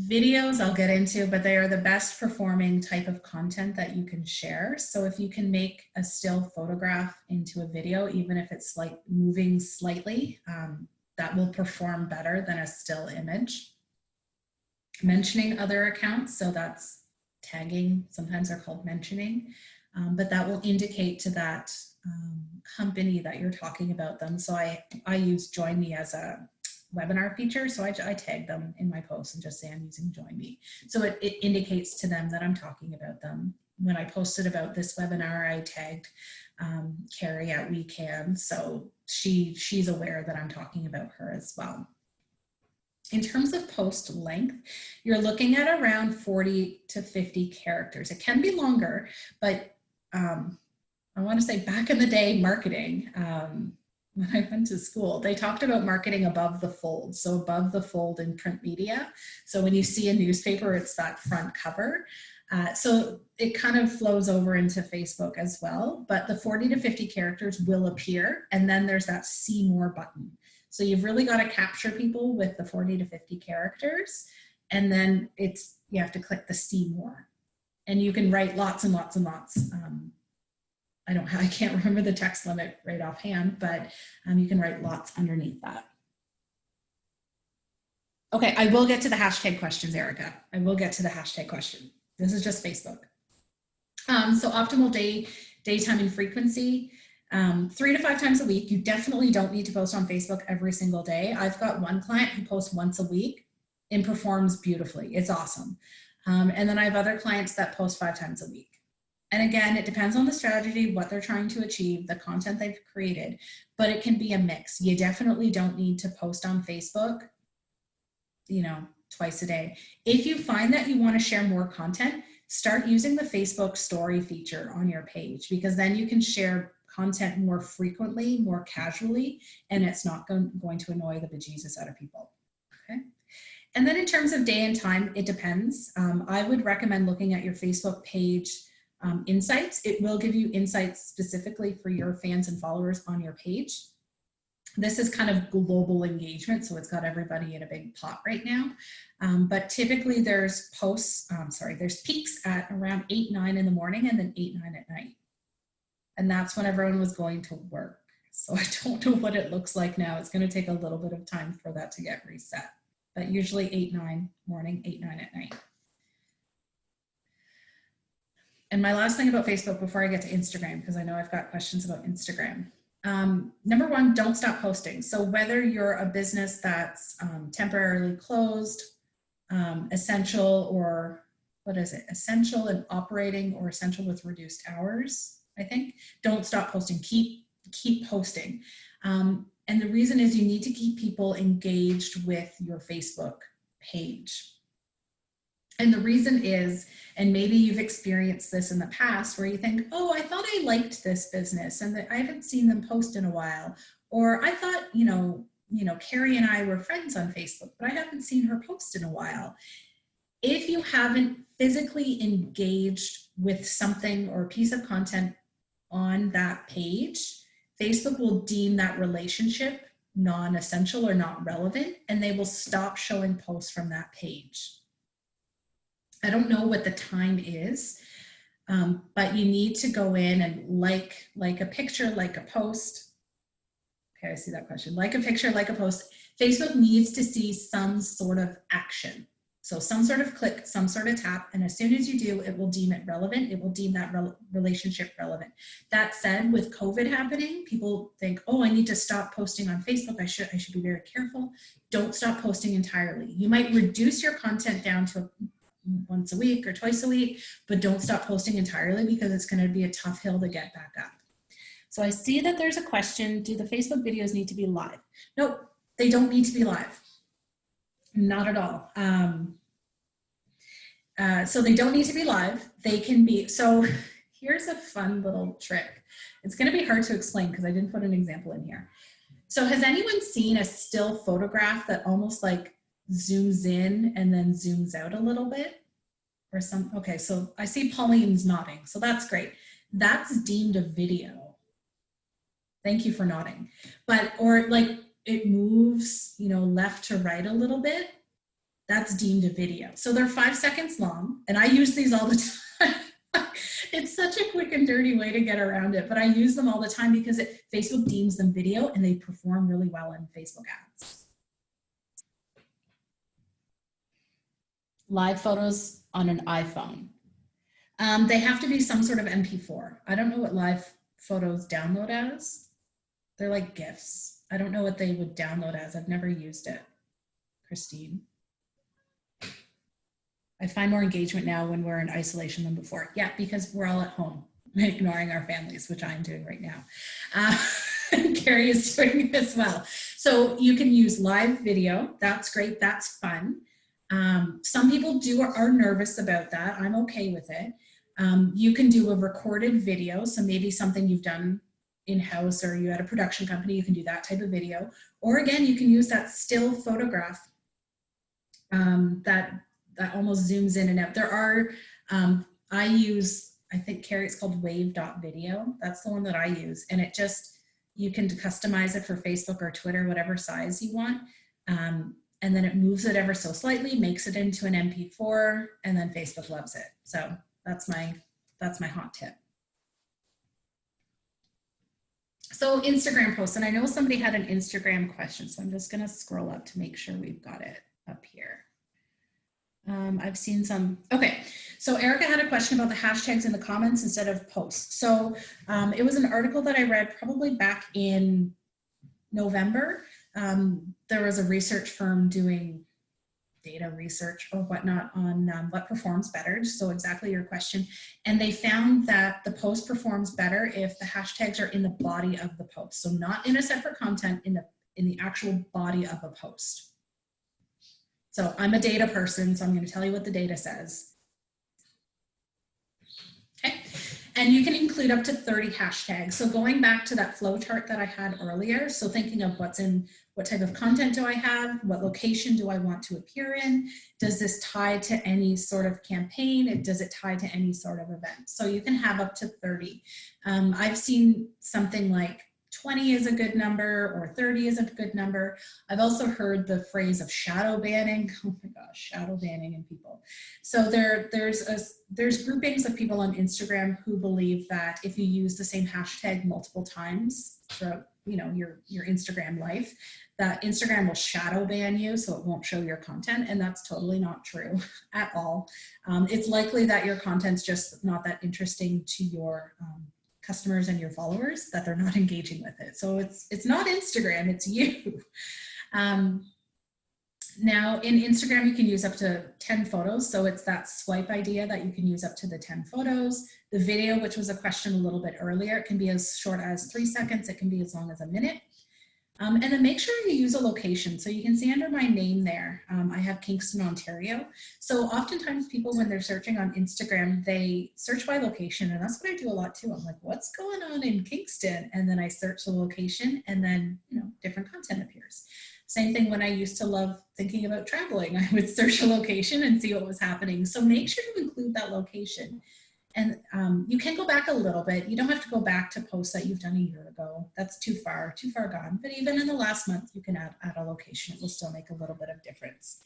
Videos I'll get into, but they are the best performing type of content that you can share. So if you can make a still photograph into a video, even if it's like moving slightly, that will perform better than a still image. Mentioning other accounts, so that's tagging, sometimes they're called mentioning, but that will indicate to that company that you're talking about them. So I use Join Me as a webinar feature. So I tag them in my posts and just say I'm using Join Me. So it indicates to them that I'm talking about them. When I posted about this webinar, I tagged Carrie at We Can. So she's aware that I'm talking about her as well. In terms of post length, you're looking at around 40 to 50 characters. It can be longer, but I want to say back in the day, marketing, when I went to school, they talked about marketing above the fold. So above the fold in print media. So when you see a newspaper, it's that front cover. So it kind of flows over into Facebook as well, but the 40 to 50 characters will appear. And then there's that see more button. So you've really got to capture people with the 40 to 50 characters. And then you have to click the see more. And you can write lots and lots and lots. I can't remember the text limit right offhand, but you can write lots underneath that. Okay, I will get to the hashtag questions, Erica. I will get to the hashtag question. This is just Facebook. So optimal daytime and frequency, 3 to 5 times a week. You definitely don't need to post on Facebook every single day. I've got one client who posts once a week and performs beautifully. It's awesome. And then I have other clients that post 5 times a week. And again, it depends on the strategy, what they're trying to achieve, the content they've created, but it can be a mix. You definitely don't need to post on Facebook, twice a day. If you find that you want to share more content, start using the Facebook story feature on your page, because then you can share content more frequently, more casually, and it's not going to annoy the bejesus out of people. Okay. And then in terms of day and time, it depends. I would recommend looking at your Facebook page insights. It will give you insights specifically for your fans and followers on your page. This is kind of global engagement, so it's got everybody in a big pot right now. But typically there's there's peaks at around 8, 9 in the morning and then 8, 9 at night. And that's when everyone was going to work. So I don't know what it looks like now. It's going to take a little bit of time for that to get reset. But usually 8, 9 morning, 8, 9 at night. And my last thing about Facebook before I get to Instagram, because I know I've got questions about Instagram. Number one, don't stop posting. So whether you're a business that's temporarily closed, essential, or what is it? Essential and operating, or essential with reduced hours. I think. Don't stop posting, keep posting. And the reason is you need to keep people engaged with your Facebook page. And the reason is, and maybe you've experienced this in the past where you think, oh, I thought I liked this business and that I haven't seen them post in a while. Or I thought, Carrie and I were friends on Facebook, but I haven't seen her post in a while. If you haven't physically engaged with something or a piece of content on that page, Facebook will deem that relationship non-essential or not relevant, and they will stop showing posts from that page. I don't know what the time is, but you need to go in and like a picture, like a post. Okay, I see that question. Like a picture, like a post. Facebook needs to see some sort of action. So some sort of click, some sort of tap, and as soon as you do, it will deem it relevant. It will deem that relationship relevant. That said, with COVID happening, people think, oh, I need to stop posting on Facebook. I should be very careful. Don't stop posting entirely. You might reduce your content down to once a week or twice a week, but don't stop posting entirely because it's going to be a tough hill to get back up. So I see that there's a question, do the Facebook videos need to be live? Nope, they don't need to be live. Not at all. So they don't need to be live. They can be, so here's a fun little trick. It's going to be hard to explain because I didn't put an example in here. So has anyone seen a still photograph that almost like zooms in and then zooms out a little bit? Or some, okay, so I see Pauline's nodding, so that's great. That's deemed a video. Thank you for nodding. But, or like it moves, left to right a little bit, that's deemed a video. So they're 5 seconds long, and I use these all the time. It's such a quick and dirty way to get around it, but I use them all the time because Facebook deems them video and they perform really well in Facebook ads. Live photos on an iPhone. They have to be some sort of MP4. I don't know what live photos download as. They're like GIFs. I don't know what they would download as. I've never used it. Christine. I find more engagement now when we're in isolation than before. Yeah, because we're all at home ignoring our families, which I'm doing right now. And Carrie is doing as well. So you can use live video. That's great. That's fun. Some people are nervous about that. I'm okay with it. You can do a recorded video. So maybe something you've done in-house or you had a production company, you can do that type of video. Or again, you can use that still photograph that almost zooms in and out. There are, I think Carrie, it's called wave.video. That's the one that I use. And it just, you can customize it for Facebook or Twitter, whatever size you want. And then it moves it ever so slightly, makes it into an MP4, and then Facebook loves it. So that's my hot tip. So Instagram posts, and I know somebody had an Instagram question, so I'm just gonna scroll up to make sure we've got it up here. I've seen some, okay. So Erica had a question about the hashtags in the comments instead of posts. So it was an article that I read probably back in November. There was a research firm doing data research or whatnot on what performs better. So exactly your question. And they found that the post performs better if the hashtags are in the body of the post. So not in a separate content, in the actual body of a post. So I'm a data person, so I'm going to tell you what the data says. Okay, and you can include up to 30 hashtags. So going back to that flow chart that I had earlier, so thinking of what type of content do I have? What location do I want to appear in? Does this tie to any sort of campaign? Does it tie to any sort of event? So you can have up to 30. I've seen something like 20 is a good number or 30 is a good number. I've also heard the phrase of shadow banning. Oh my gosh, shadow banning in people. So there's groupings of people on Instagram who believe that if you use the same hashtag multiple times throughout your Instagram life, that Instagram will shadow ban you, so it won't show your content, and that's totally not true at all. It's likely that your content's just not that interesting to your customers and your followers, that they're not engaging with it. So it's not Instagram, it's you. Now in Instagram, you can use up to 10 photos. So it's that swipe idea that you can use up to the 10 photos. The video, which was a question a little bit earlier, it can be as short as 3 seconds. It can be as long as a minute. And then make sure you use a location. So you can see under my name there, I have Kingston, Ontario. So oftentimes people, when they're searching on Instagram, they search by location. And that's what I do a lot too. I'm like, what's going on in Kingston? And then I search the location and then, you know, different content appears. Same thing when I used to love thinking about traveling. I would search a location and see what was happening. So make sure you include that location. And you can go back a little bit. You don't have to go back to posts that you've done a year ago. That's too far gone. But even in the last month, you can add a location. It will still make a little bit of difference.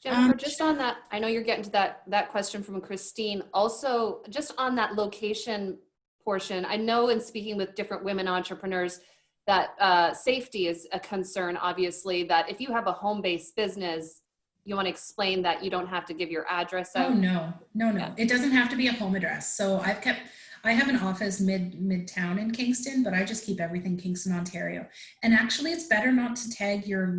Jennifer, just on that, I know you're getting to that question from Christine. Also, just on that location portion, I know in speaking with different women entrepreneurs that safety is a concern, obviously, that if you have a home-based business, you want to explain that you don't have to give your address out? Oh, no. Yeah. It doesn't have to be a home address. So I have an office midtown in Kingston, but I just keep everything Kingston, Ontario. And actually it's better not to tag your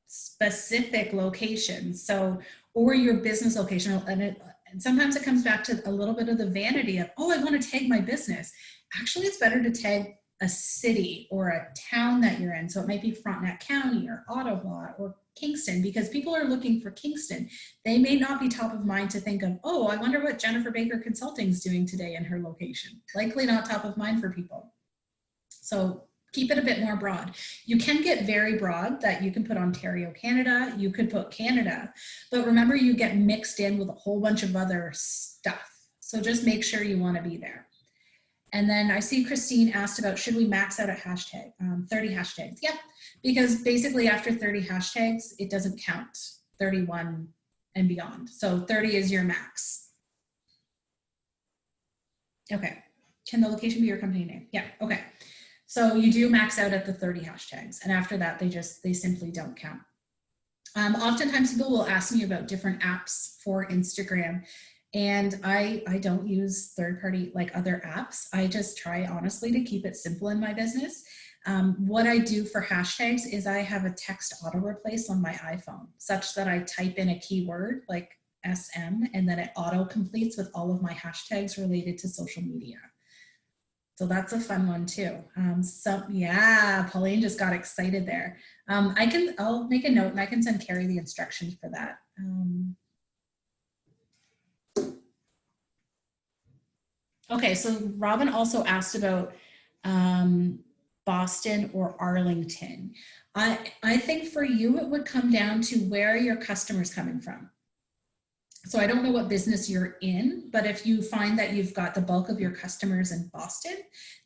specific location. So, or your business location. And sometimes it comes back to a little bit of the vanity of, oh, I want to tag my business. Actually, it's better to tag a city or a town that you're in. So it might be Frontenac County or Ottawa or Kingston, because people are looking for Kingston. They may not be top of mind to think of, oh, I wonder what Jennifer Baker Consulting is doing today in her location. Likely not top of mind for people. So keep it a bit more broad. You can get very broad that you can put Ontario, Canada, you could put Canada, but remember you get mixed in with a whole bunch of other stuff. So just make sure you want to be there. And then I see Christine asked about, should we max out a hashtag, 30 hashtags? Yep, because basically after 30 hashtags, it doesn't count 31 and beyond. So 30 is your max. Okay, can the location be your company name? Yeah, okay. So you do max out at the 30 hashtags. And after that, they simply don't count. Oftentimes people will ask me about different apps for Instagram. And I don't use third-party like other apps. I just try honestly to keep it simple in my business. What I do for hashtags is I have a text auto replace on my iPhone such that I type in a keyword like SM and then it auto completes with all of my hashtags related to social media. So that's a fun one too. So yeah, Pauline just got excited there. I'll make a note and I can send Carrie the instructions for that. Okay, so Robin also asked about Boston or Arlington. I think for you, it would come down to where your customer's coming from. So I don't know what business you're in, but if you find that you've got the bulk of your customers in Boston,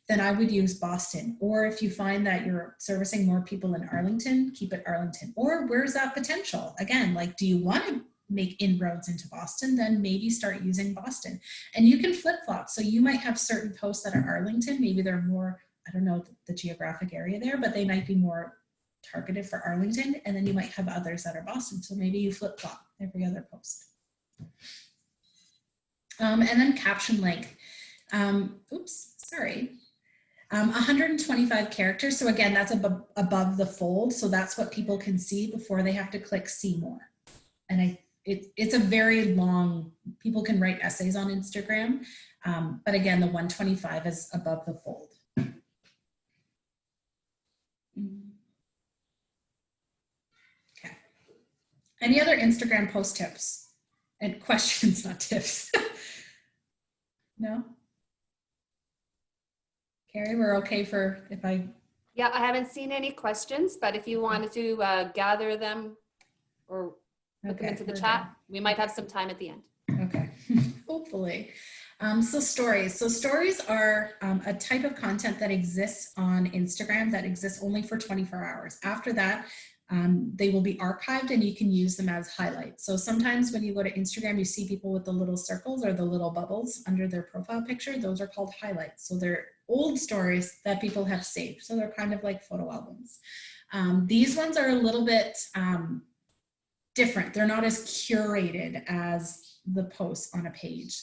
then I would use Boston. Or if you find that you're servicing more people in Arlington, keep it Arlington. Or where's that potential? Again, like, do you want to make inroads into Boston? Then maybe start using Boston. And you can flip-flop. So you might have certain posts that are Arlington. Maybe they're more, I don't know the geographic area there, but they might be more targeted for Arlington. And then you might have others that are Boston. So maybe you flip-flop every other post. And then caption length. 125 characters. So again, that's above the fold. So that's what people can see before they have to click see more. And it's a very long, people can write essays on Instagram. But again, the 125 is above the fold. Okay. Any other Instagram post tips? And questions, not tips. No? Carrie, we're okay for if I... Yeah, I haven't seen any questions, but if you wanted to gather them or put them into the chat, we might have some time at the end. Okay, hopefully. So stories. So stories are a type of content that exists on Instagram that exists only for 24 hours. After that, they will be archived and you can use them as highlights. So sometimes when you go to Instagram, you see people with the little circles or the little bubbles under their profile picture. Those are called highlights. So they're old stories that people have saved. So they're kind of like photo albums. These ones are a little bit different. They're not as curated as the posts on a page.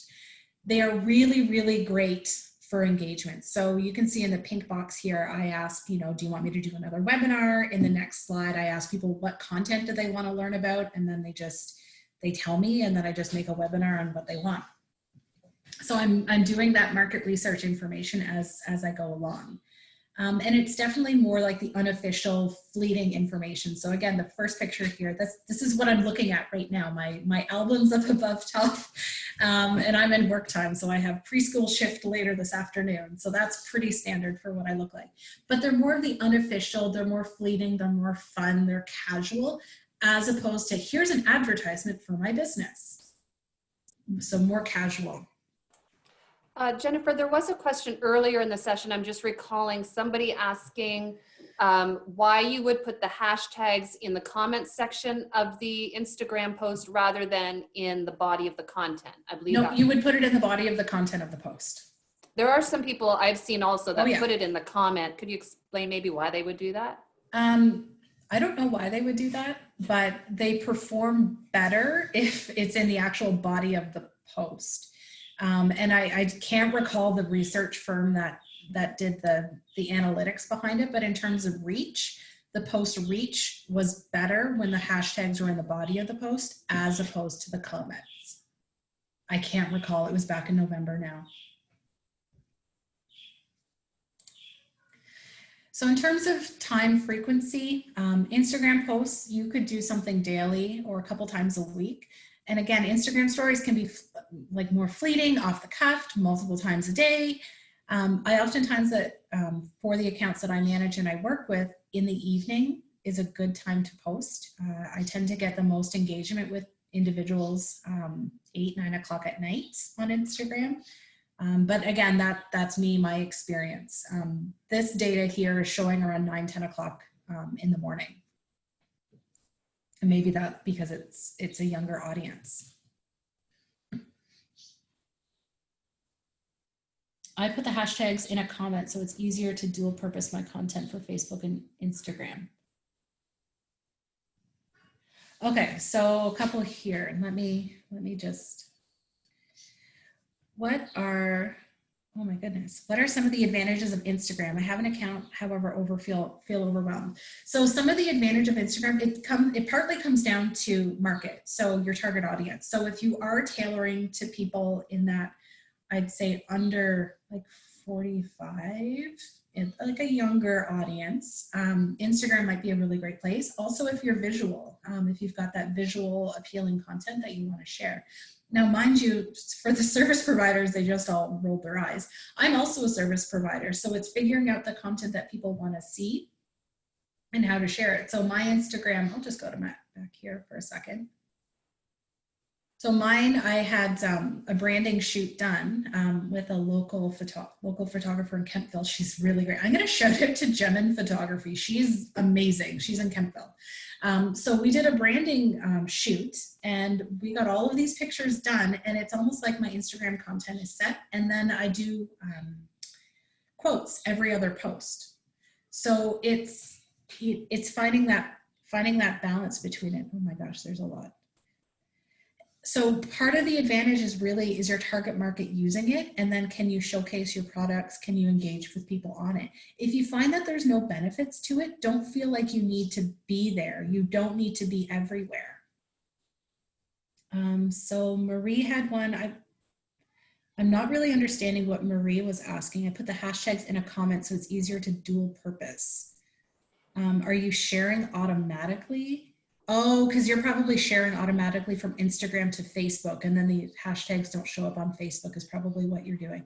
They are really, really great for engagement. So you can see in the pink box here, I ask, do you want me to do another webinar? In the next slide, I ask people what content do they want to learn about, and then they tell me, and then I just make a webinar on what they want. So I'm doing that market research information as I go along. And it's definitely more like the unofficial fleeting information. So again, the first picture here, this is what I'm looking at right now. My album's up above top, and I'm in work time. So I have preschool shift later this afternoon. So that's pretty standard for what I look like. But they're more of the unofficial, they're more fleeting, they're more fun, they're casual, as opposed to here's an advertisement for my business. So more casual. Jennifer, there was a question earlier in the session. I'm just recalling somebody asking why you would put the hashtags in the comments section of the Instagram post rather than in the body of the content. I believe No, you would put it in the body of the content of the post. There are some people I've seen also that yeah. put it in the comment. Could you explain maybe why they would do that? I don't know why they would do that, but they perform better if it's in the actual body of the post. And I can't recall the research firm that did the analytics behind it, but in terms of reach, the post reach was better when the hashtags were in the body of the post as opposed to the comments. I can't recall, it was back in November now. So in terms of time frequency, Instagram posts, you could do something daily or a couple times a week. And again, Instagram stories can be like more fleeting, off the cuff, multiple times a day. I oftentimes for the accounts that I manage and I work with, in the evening is a good time to post. I tend to get the most engagement with individuals 8, 9 o'clock at night on Instagram. But again, that's me, my experience. This data here is showing around 9, 10 o'clock in the morning. And maybe that because it's a younger audience. I put the hashtags in a comment so it's easier to dual purpose my content for Facebook and Instagram. Okay, so a couple here. Let me just, oh my goodness, what are some of the advantages of Instagram? I have an account, however, feel overwhelmed. So some of the advantage of Instagram, it partly comes down to market, so your target audience. So if you are tailoring to people in that, I'd say under like 45, like a younger audience, Instagram might be a really great place. Also, if you're visual, if you've got that visual appealing content that you want to share. Now, mind you, for the service providers, they just all rolled their eyes. I'm also a service provider, so it's figuring out the content that people want to see and how to share it. So my Instagram, I'll just go to back here for a second. So mine, I had a branding shoot done with a local photographer in Kempville. She's really great. I'm going to shout out to Gemin Photography. She's amazing. She's in Kempville. So we did a branding shoot and we got all of these pictures done, and it's almost like my Instagram content is set. And then I do quotes every other post. So it's finding that balance between it. Oh my gosh, there's a lot. So part of the advantage is your target market using it, and then can you showcase your products? Can you engage with people on it? If you find that there's no benefits to it, don't feel like you need to be there. You don't need to be everywhere. So Marie had one. I'm not really understanding what Marie was asking. I put the hashtags in a comment so it's easier to dual purpose. Are you sharing automatically? Oh, because you're probably sharing automatically from Instagram to Facebook, and then the hashtags don't show up on Facebook is probably what you're doing.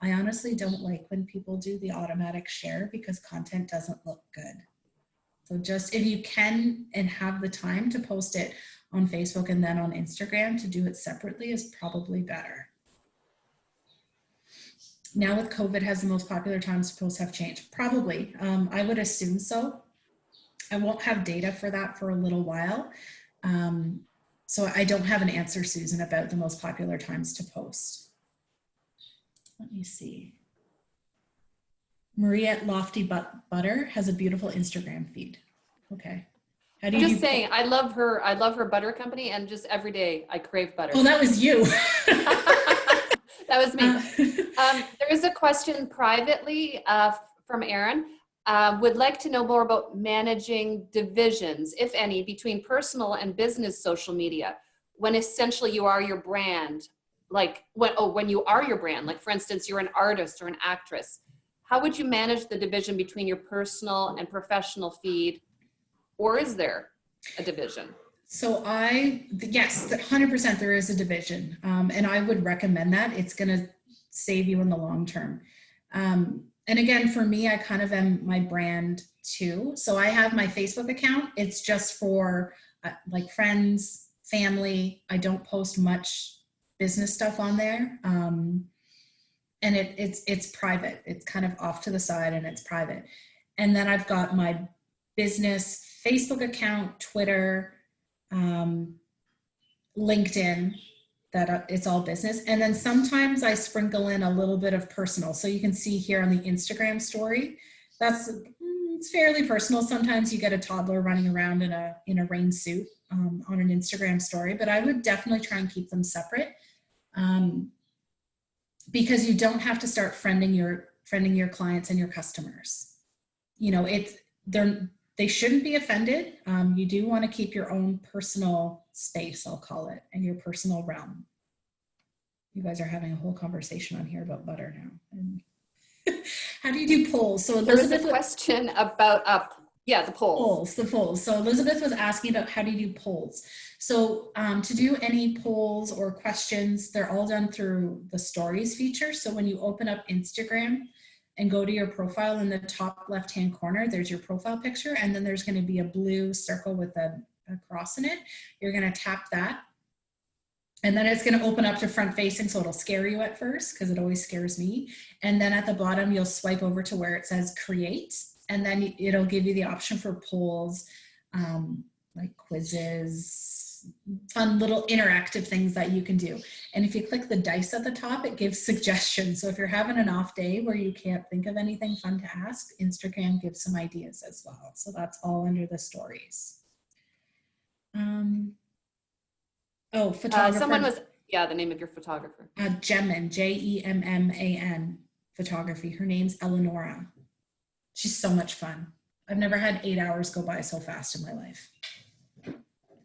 I honestly don't like when people do the automatic share because content doesn't look good. So just if you can and have the time to post it on Facebook and then on Instagram, to do it separately is probably better. Now with COVID, has the most popular times to post have changed? Probably. I would assume so. I won't have data for that for a little while. So I don't have an answer, Susan, about the most popular times to post. Let me see. Maria at Lofty Butter has a beautiful Instagram feed. Okay. How do you just saying, I love her butter company, and just every day I crave butter. Oh, that was you. That was me. There is a question privately from Aaron. Would like to know more about managing divisions, if any, between personal and business social media when essentially you are your brand. Like when you are your brand, like for instance, you're an artist or an actress. How would you manage the division between your personal and professional feed? Or is there a division? So yes, 100% there is a division. And I would recommend that. It's going to save you in the long term. And again, for me, I kind of am my brand too. So I have my Facebook account. It's just for like friends, family. I don't post much business stuff on there. And it's private. It's kind of off to the side and it's private. And then I've got my business Facebook account, Twitter, LinkedIn, that it's all business. And then sometimes I sprinkle in a little bit of personal. So you can see here on the Instagram story, it's fairly personal. Sometimes you get a toddler running around in a rain suit on an Instagram story, but I would definitely try and keep them separate because you don't have to start friending your clients and your customers. You know, they shouldn't be offended. You do want to keep your own personal space, I'll call it, and your personal realm. You guys are having a whole conversation on here about butter now. And how do you do polls? So Elizabeth, there was a question about the polls. The polls. So Elizabeth was asking about how do you do polls. So to do any polls or questions, they're all done through the stories feature. So when you open up Instagram and go to your profile, in the top left-hand corner, there's your profile picture, and then there's going to be a blue circle with a cross in it. You're going to tap that, and then it's going to open up to front facing, so it'll scare you at first, because it always scares me. And then at the bottom, you'll swipe over to where it says create, and then it'll give you the option for polls, like quizzes, fun little interactive things that you can do. And if you click the dice at the top, it gives suggestions. So if you're having an off day where you can't think of anything fun to ask, Instagram gives some ideas as well. So that's all under the stories. Photographer. Someone was, the name of your photographer. Gemman, Jemman photography. Her name's Eleonora. She's so much fun. I've never had 8 hours go by so fast in my life.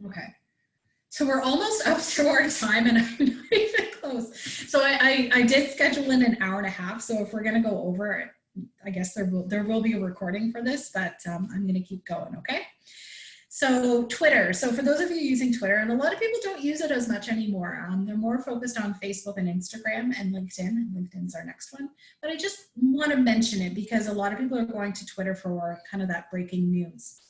Okay. So we're almost up to our time and I'm not even close. So I did schedule in an hour and a half. So if we're going to go over it, I guess there will be a recording for this, but I'm going to keep going. Okay. So Twitter. So for those of you using Twitter, and a lot of people don't use it as much anymore. They're more focused on Facebook and Instagram and LinkedIn. And LinkedIn's our next one. But I just want to mention it because a lot of people are going to Twitter for kind of that breaking news.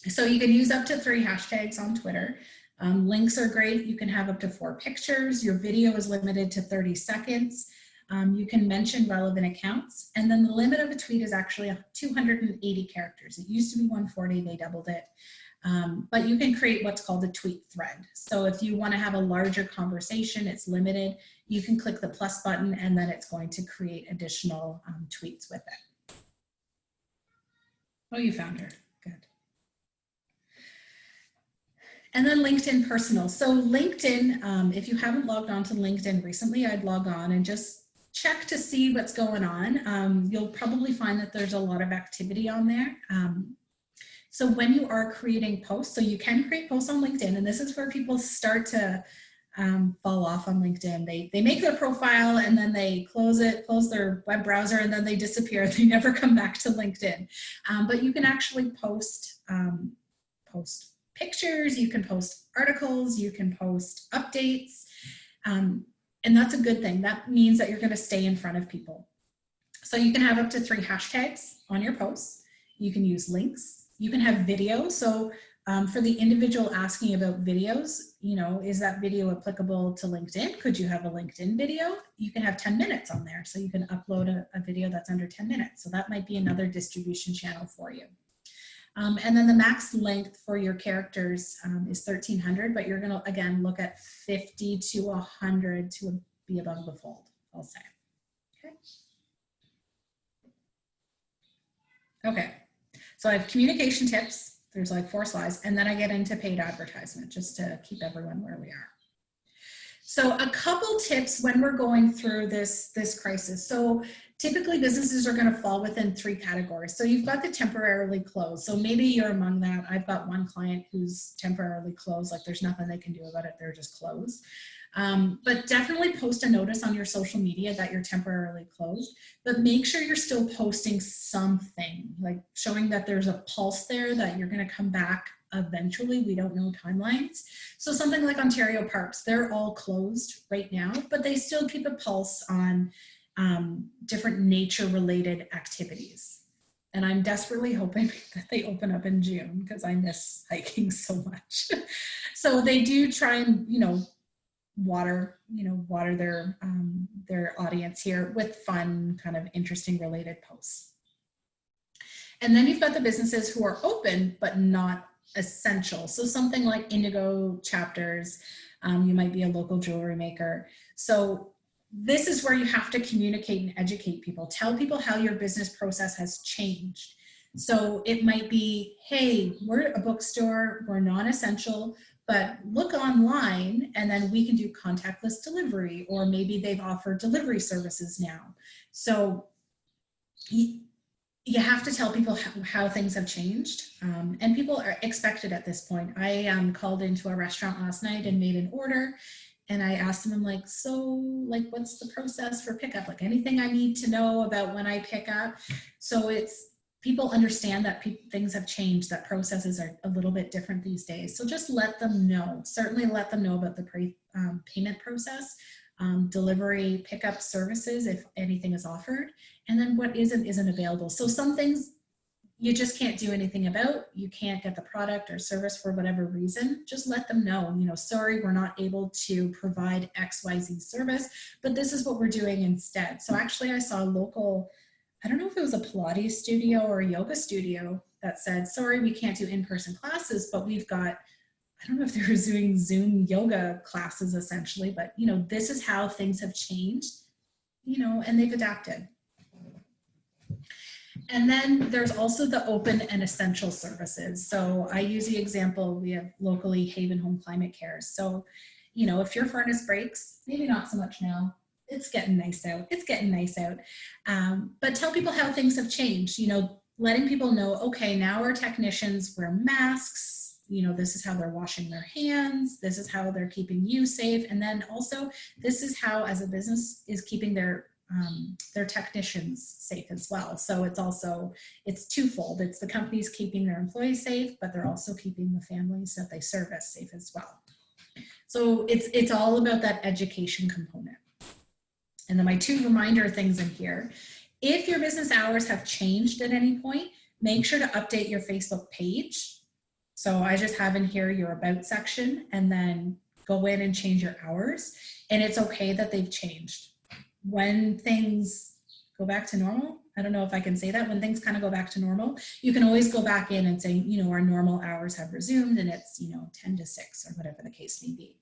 So you can use up to 3 hashtags on Twitter. Links are great. You can have up to 4 pictures. Your video is limited to 30 seconds. You can mention relevant accounts. And then the limit of a tweet is actually 280 characters. It used to be 140, they doubled it. But you can create what's called a tweet thread. So if you want to have a larger conversation, it's limited. You can click the plus button and then it's going to create additional tweets with it. Oh, you found her. Good. And then LinkedIn personal. So LinkedIn, if you haven't logged on to LinkedIn recently, I'd log on and just check to see what's going on. You'll probably find that there's a lot of activity on there. So when you are creating posts, so you can create posts on LinkedIn, and this is where people start to fall off on LinkedIn. They make their profile and then they close their web browser, and then they disappear. They never come back to LinkedIn. But you can actually post pictures, you can post articles, you can post updates, and that's a good thing. That means that you're going to stay in front of people. So you can have up to 3 hashtags on your posts. You can use links. You can have video. So for the individual asking about videos, you know, is that video applicable to LinkedIn? Could you have a LinkedIn video? You can have 10 minutes on there. So you can upload a video that's under 10 minutes. So that might be another distribution channel for you. And then the max length for your characters is 1,300, but you're going to, again, look at 50 to 100 to be above the fold, I'll say. Okay. So I have communication tips. There's like 4 slides, and then I get into paid advertisement just to keep everyone where we are. So a couple tips when we're going through this crisis. So typically businesses are going to fall within 3 categories. So you've got the temporarily closed. So maybe you're among that. I've got one client who's temporarily closed, like there's nothing they can do about it. They're just closed. But definitely post a notice on your social media that you're temporarily closed, but make sure you're still posting something, like showing that there's a pulse there, that you're going to come back eventually. We don't know timelines. So something like Ontario Parks, they're all closed right now, but they still keep a pulse on different nature related activities. And I'm desperately hoping that they open up in June because I miss hiking so much. So they do try and, water their audience here with fun, kind of interesting related posts. And then you've got the businesses who are open but not essential. So something like Indigo Chapters, you might be a local jewelry maker. So this is where you have to communicate and educate people. Tell people how your business process has changed. So it might be, hey, we're a bookstore, we're non-essential, but look online and then we can do contactless delivery, or maybe they've offered delivery services now. So you have to tell people how things have changed, and people are expected at this point. I called into a restaurant last night and made an order, and I asked them, I'm like, so like, what's the process for pickup? Like anything I need to know about when I pick up? So it's, people understand that things have changed, that processes are a little bit different these days. So just let them know, certainly let them know about the payment process, delivery pickup services if anything is offered, and then what isn't available. So some things you just can't do anything about. You can't get the product or service for whatever reason. Just let them know, sorry, we're not able to provide XYZ service, but this is what we're doing instead. So actually I saw a local, I don't know if it was a Pilates studio or a yoga studio that said, sorry, we can't do in-person classes, but we've got, I don't know if they were doing Zoom yoga classes essentially, but this is how things have changed, and they've adapted. And then there's also the open and essential services. So I use the example, we have locally Haven Home Climate Care. So, if your furnace breaks, maybe not so much now, it's getting nice out. It's getting nice out. But tell people how things have changed, letting people know, okay, now our technicians wear masks, this is how they're washing their hands. This is how they're keeping you safe. And then also, this is how, as a business, is keeping their technicians safe as well. So it's twofold. It's the companies keeping their employees safe, but they're also keeping the families that they service safe as well. So it's all about that education component. And then my 2 reminder things in here. If your business hours have changed at any point, make sure to update your Facebook page. So I just have in here your about section, and then go in and change your hours. And it's okay that they've changed. When things go back to normal, I don't know if I can say that, when things kind of go back to normal, you can always go back in and say, our normal hours have resumed, and it's, 10 to 6 or whatever the case may be.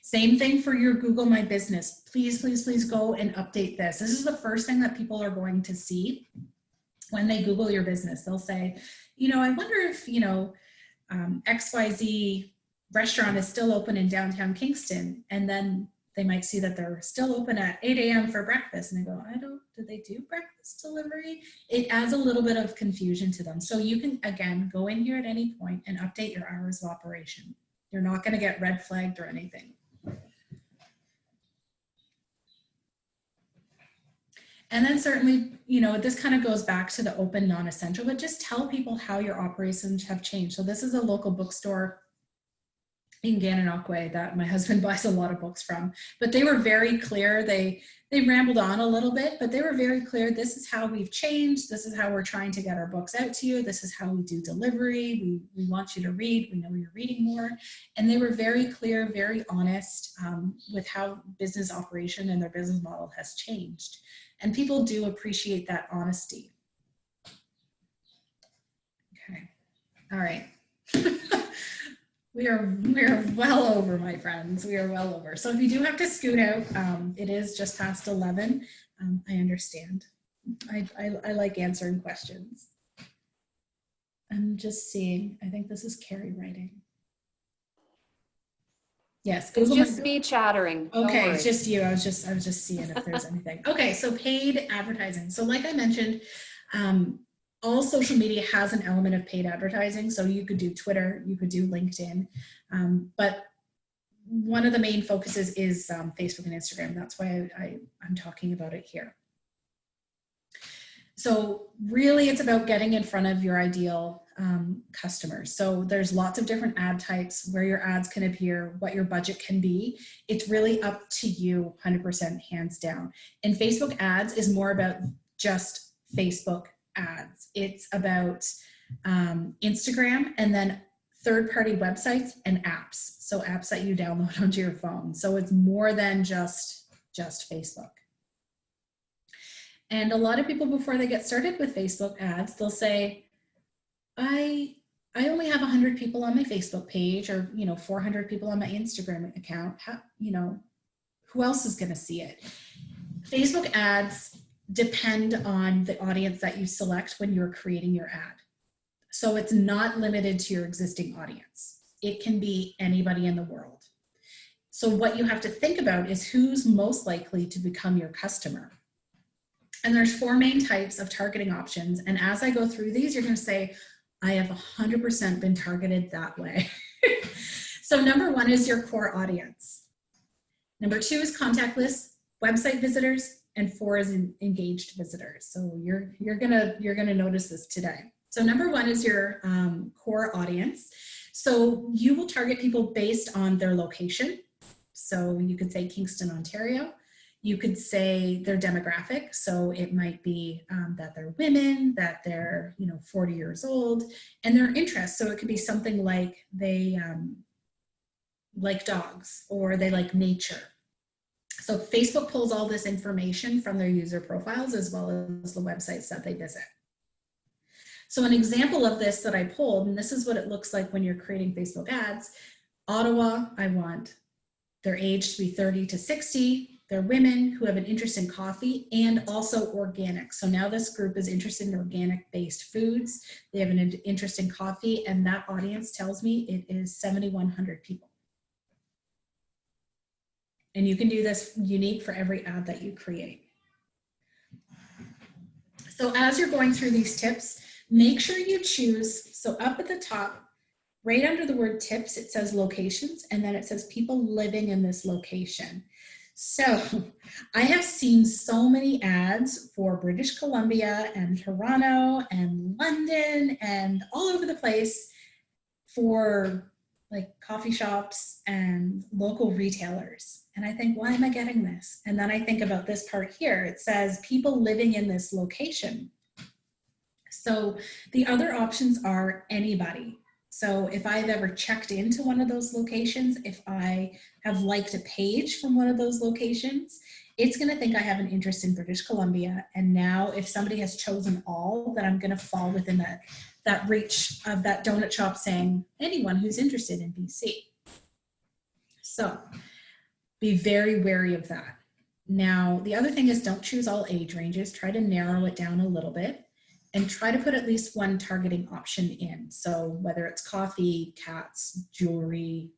Same thing for your Google My Business. Please, please, please go and update this. This is the first thing that people are going to see when they Google your business. They'll say, I wonder if, XYZ restaurant is still open in downtown Kingston. And then they might see that they're still open at 8 a.m. for breakfast. And they go, do they do breakfast delivery? It adds a little bit of confusion to them. So you can, again, go in here at any point and update your hours of operation. You're not going to get red flagged or anything. And then certainly, this kind of goes back to the open, non-essential, but just tell people how your operations have changed. So this is a local bookstore in Gananoque that my husband buys a lot of books from, but they were very clear. They rambled on a little bit, but they were very clear. This is how we've changed. This is how we're trying to get our books out to you. This is how we do delivery. We want you to read. We know you're reading more. And they were very clear, very honest with how business operation and their business model has changed. And people do appreciate that honesty. Okay, all right. We are well over, my friends. We are well over. So if you do have to scoot out, it is just past 11. I understand. I like answering questions. I'm just seeing, I think this is Carrie writing. Yes, It's Google just My. me chattering. Don't Okay, worry. it's just you. I was just seeing if there's anything. Okay, so paid advertising. So like I mentioned, all social media has an element of paid advertising. So you could do Twitter, you could do LinkedIn, but one of the main focuses is Facebook and Instagram. That's why I'm talking about it here. So really it's about getting in front of your ideal customers. So there's lots of different ad types, where your ads can appear, what your budget can be. It's really up to you, 100% hands down. And Facebook ads is more about just Facebook ads. It's about Instagram, and then third-party websites and apps. So apps that you download onto your phone. So it's more than just Facebook. And a lot of people, before they get started with Facebook ads, they'll say, I only have 100 people on my Facebook page, or 400 people on my Instagram account. How, who else is going to see it? Facebook ads depend on the audience that you select when you're creating your ad. So it's not limited to your existing audience. It can be anybody in the world. So what you have to think about is who's most likely to become your customer. And there's 4 main types of targeting options. And as I go through these, you're going to say, I have 100% been targeted that way. So number 1 is your core audience. Number 2 is contact lists, website visitors, and 4 is engaged visitors. So you're gonna notice this today. So number 1 is your core audience. So you will target people based on their location. So you could say Kingston, Ontario. You could say their demographic. So it might be that they're women, that they're 40 years old, and their interests. So it could be something like they like dogs, or they like nature. So Facebook pulls all this information from their user profiles as well as the websites that they visit. So an example of this that I pulled, and this is what it looks like when you're creating Facebook ads. Ottawa, I want their age to be 30 to 60. They're women who have an interest in coffee and also organic. So now this group is interested in organic-based foods. They have an interest in coffee, and that audience tells me it is 7,100 people. And you can do this unique for every ad that you create. So as you're going through these tips, make sure you choose, so up at the top, right under the word tips, it says locations, and then it says people living in this location. So I have seen so many ads for British Columbia and Toronto and London and all over the place for like coffee shops and local retailers. And I think, why am I getting this? And then I think about this part here. It says people living in this location. So the other options are anybody. So if I've ever checked into one of those locations, if I have liked a page from one of those locations, it's going to think I have an interest in British Columbia. And now if somebody has chosen all, then I'm going to fall within that reach of that donut shop saying anyone who's interested in BC. So be very wary of that. Now, the other thing is don't choose all age ranges. Try to narrow it down a little bit. And try to put at least one targeting option in. So whether it's coffee, cats, jewelry,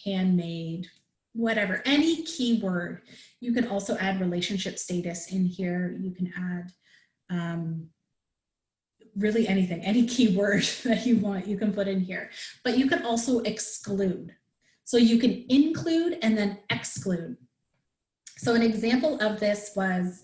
handmade, whatever, any keyword. You can also add relationship status in here. You can add really anything, any keyword that you want, you can put in here. But you can also exclude. So you can include and then exclude. So an example of this was,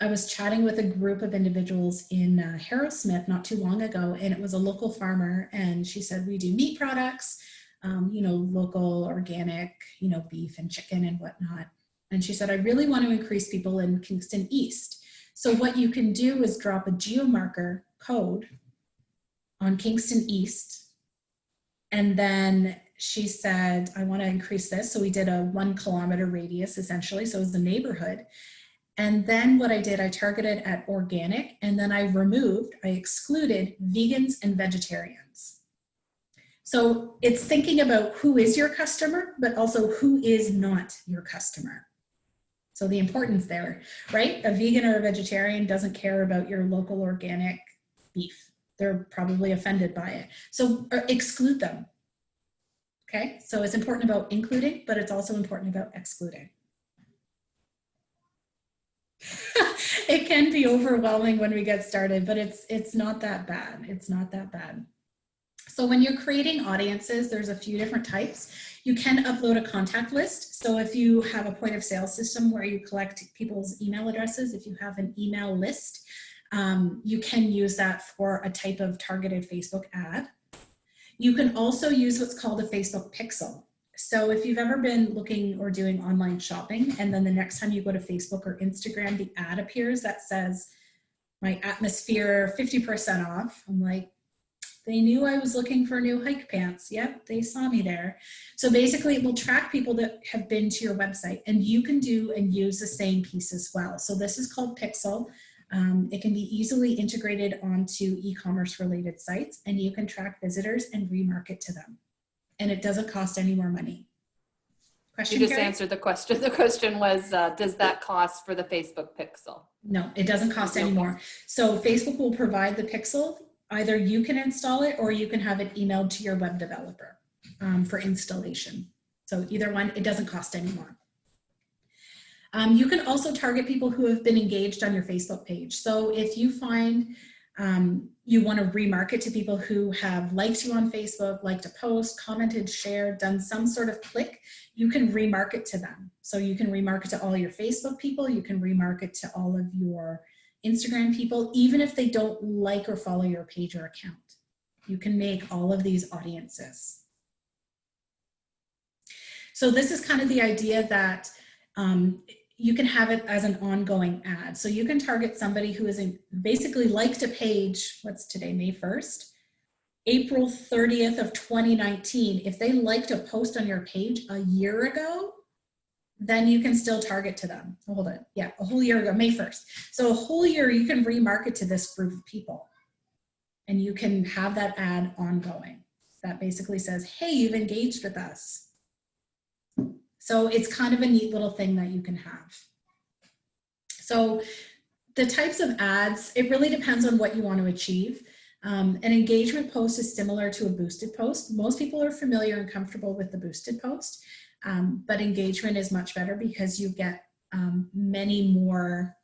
I was chatting with a group of individuals in Harrowsmith not too long ago, and it was a local farmer, and she said, we do meat products, local, organic, beef and chicken and whatnot. And she said, I really want to increase people in Kingston East. So what you can do is drop a geomarker code on Kingston East. And then she said, I want to increase this. So we did a 1 kilometer radius essentially. So it was the neighborhood. And then what I did, I targeted at organic, and then I excluded vegans and vegetarians. So it's thinking about who is your customer, but also who is not your customer. So the importance there, right? A vegan or a vegetarian doesn't care about your local organic beef. They're probably offended by it. So exclude them. Okay, so it's important about including, but it's also important about excluding. It can be overwhelming when we get started, but it's not that bad. It's not that bad. So when you're creating audiences, there's a few different types. You can upload a contact list. So if you have a point of sale system where you collect people's email addresses, if you have an email list, you can use that for a type of targeted Facebook ad. You can also use what's called a Facebook pixel. So if you've ever been looking or doing online shopping, and then the next time you go to Facebook or Instagram, the ad appears that says, my atmosphere 50% off. I'm like, they knew I was looking for new hike pants. Yep, they saw me there. So basically it will track people that have been to your website, and you can do and use the same piece as well. So this is called Pixel. It can be easily integrated onto e-commerce related sites, and you can track visitors and remarket to them. And it doesn't cost any more money. Question, You just Carrie? answered the question. The question was, does that cost for the Facebook pixel? No, it doesn't cost any more. So Facebook will provide the pixel. Either you can install it or you can have it emailed to your web developer for installation. So either one, it doesn't cost any more. You can also target people who have been engaged on your Facebook page. So if you find you want to remarket to people who have liked you on Facebook, liked a post, commented, shared, done some sort of click, you can remarket to them. So you can remarket to all your Facebook people, you can remarket to all of your Instagram people, even if they don't like or follow your page or account. You can make all of these audiences. So this is kind of the idea that you can have it as an ongoing ad. So you can target somebody who is basically liked a page, what's today, May 1st, April 30th of 2019. If they liked a post on your page a year ago, then you can still target to them. Hold on, yeah, a whole year ago, May 1st. So a whole year you can remarket to this group of people, and you can have that ad ongoing. That basically says, hey, you've engaged with us. So it's kind of a neat little thing that you can have. So the types of ads, it really depends on what you want to achieve. An engagement post is similar to a boosted post. Most people are familiar and comfortable with the boosted post, but engagement is much better because you get many more,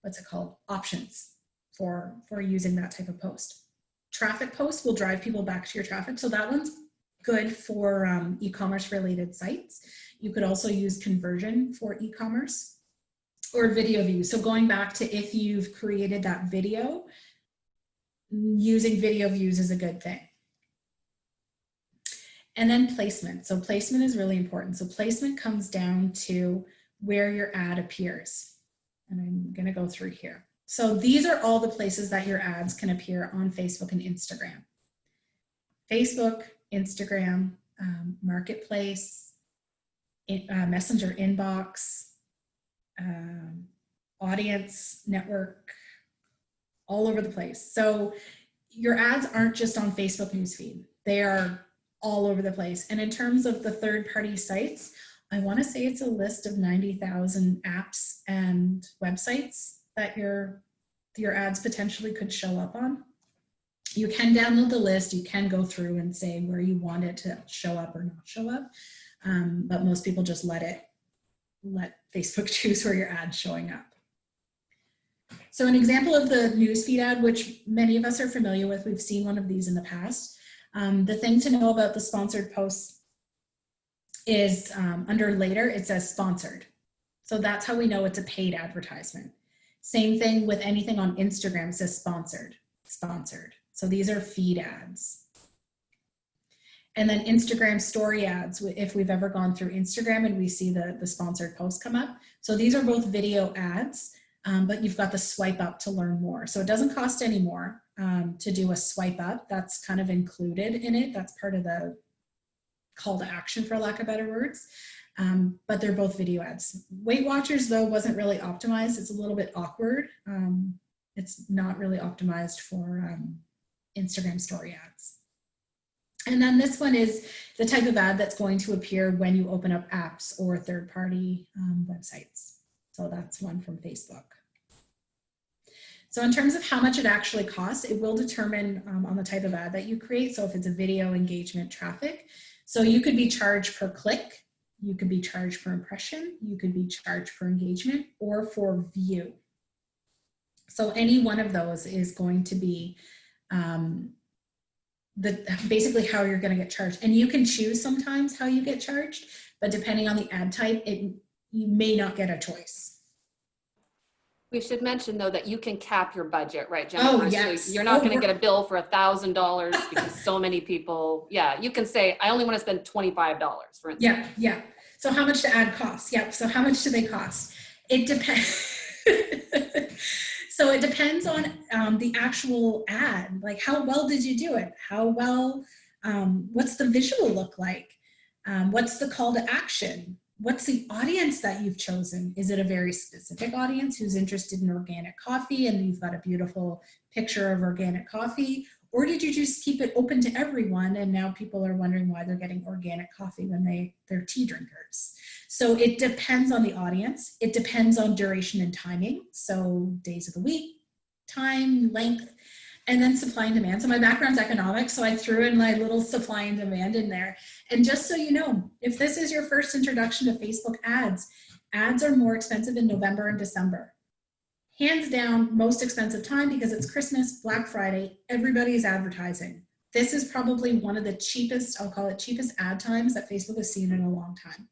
what's it called, options for using that type of post. Traffic posts will drive people back to your traffic. So that one's good for e-commerce related sites. You could also use conversion for e-commerce or video views. So going back to if you've created that video, using video views is a good thing. And then placement. So placement is really important. So placement comes down to where your ad appears. And I'm going to go through here. So these are all the places that your ads can appear on Facebook and Instagram. Facebook, Instagram, Marketplace, Messenger inbox, audience network, all over the place. So your ads aren't just on Facebook newsfeed. They are all over the place. And in terms of the third-party sites, I want to say it's a list of 90,000 apps and websites that your ads potentially could show up on. You can download the list. You can go through and say where you want it to show up or not show up. But most people just let Facebook choose where your ad's showing up. So an example of the newsfeed ad, which many of us are familiar with, we've seen one of these in the past. The thing to know about the sponsored posts is under later, it says sponsored. So that's how we know it's a paid advertisement. Same thing with anything on Instagram, it says sponsored, sponsored. So these are feed ads. And then Instagram story ads, if we've ever gone through Instagram and we see the sponsored post come up. So these are both video ads, but you've got the swipe up to learn more. So it doesn't cost any more to do a swipe up. That's kind of included in it. That's part of the call to action, for lack of better words. But they're both video ads. Weight Watchers, though, wasn't really optimized. It's a little bit awkward. It's not really optimized for Instagram story ads. And then this one is the type of ad that's going to appear when you open up apps or third-party websites. So that's one from Facebook. So in terms of how much it actually costs, it will determine on the type of ad that you create. So if it's a video engagement traffic, So you could be charged per click, you could be charged per impression, you could be charged per engagement, or for view. So any one of those is going to be basically how you're going to get charged. And you can choose sometimes how you get charged, but depending on the ad type, you may not get a choice. We should mention though that you can cap your budget, right, Jennifer? Oh, yes. So you're not going to get a bill for $1,000 because so many people, yeah, you can say, I only want to spend $25, for instance. Yeah. So how much the ad costs? Yep. So how much do they cost? It depends. So it depends on the actual ad. Like, how well did you do it? How well, what's the visual look like? What's the call to action? What's the audience that you've chosen? Is it a very specific audience who's interested in organic coffee and you've got a beautiful picture of organic coffee? Or did you just keep it open to everyone and now people are wondering why they're getting organic coffee when they're tea drinkers? So it depends on the audience. It depends on duration and timing. So days of the week, time, length, and then supply and demand. So my background's economics, so I threw in my little supply and demand in there. And just so you know, if this is your first introduction to Facebook ads, ads are more expensive in November and December. Hands down, most expensive time because it's Christmas, Black Friday, everybody's advertising. This is probably one of the cheapest, I'll call it cheapest ad times that Facebook has seen in a long time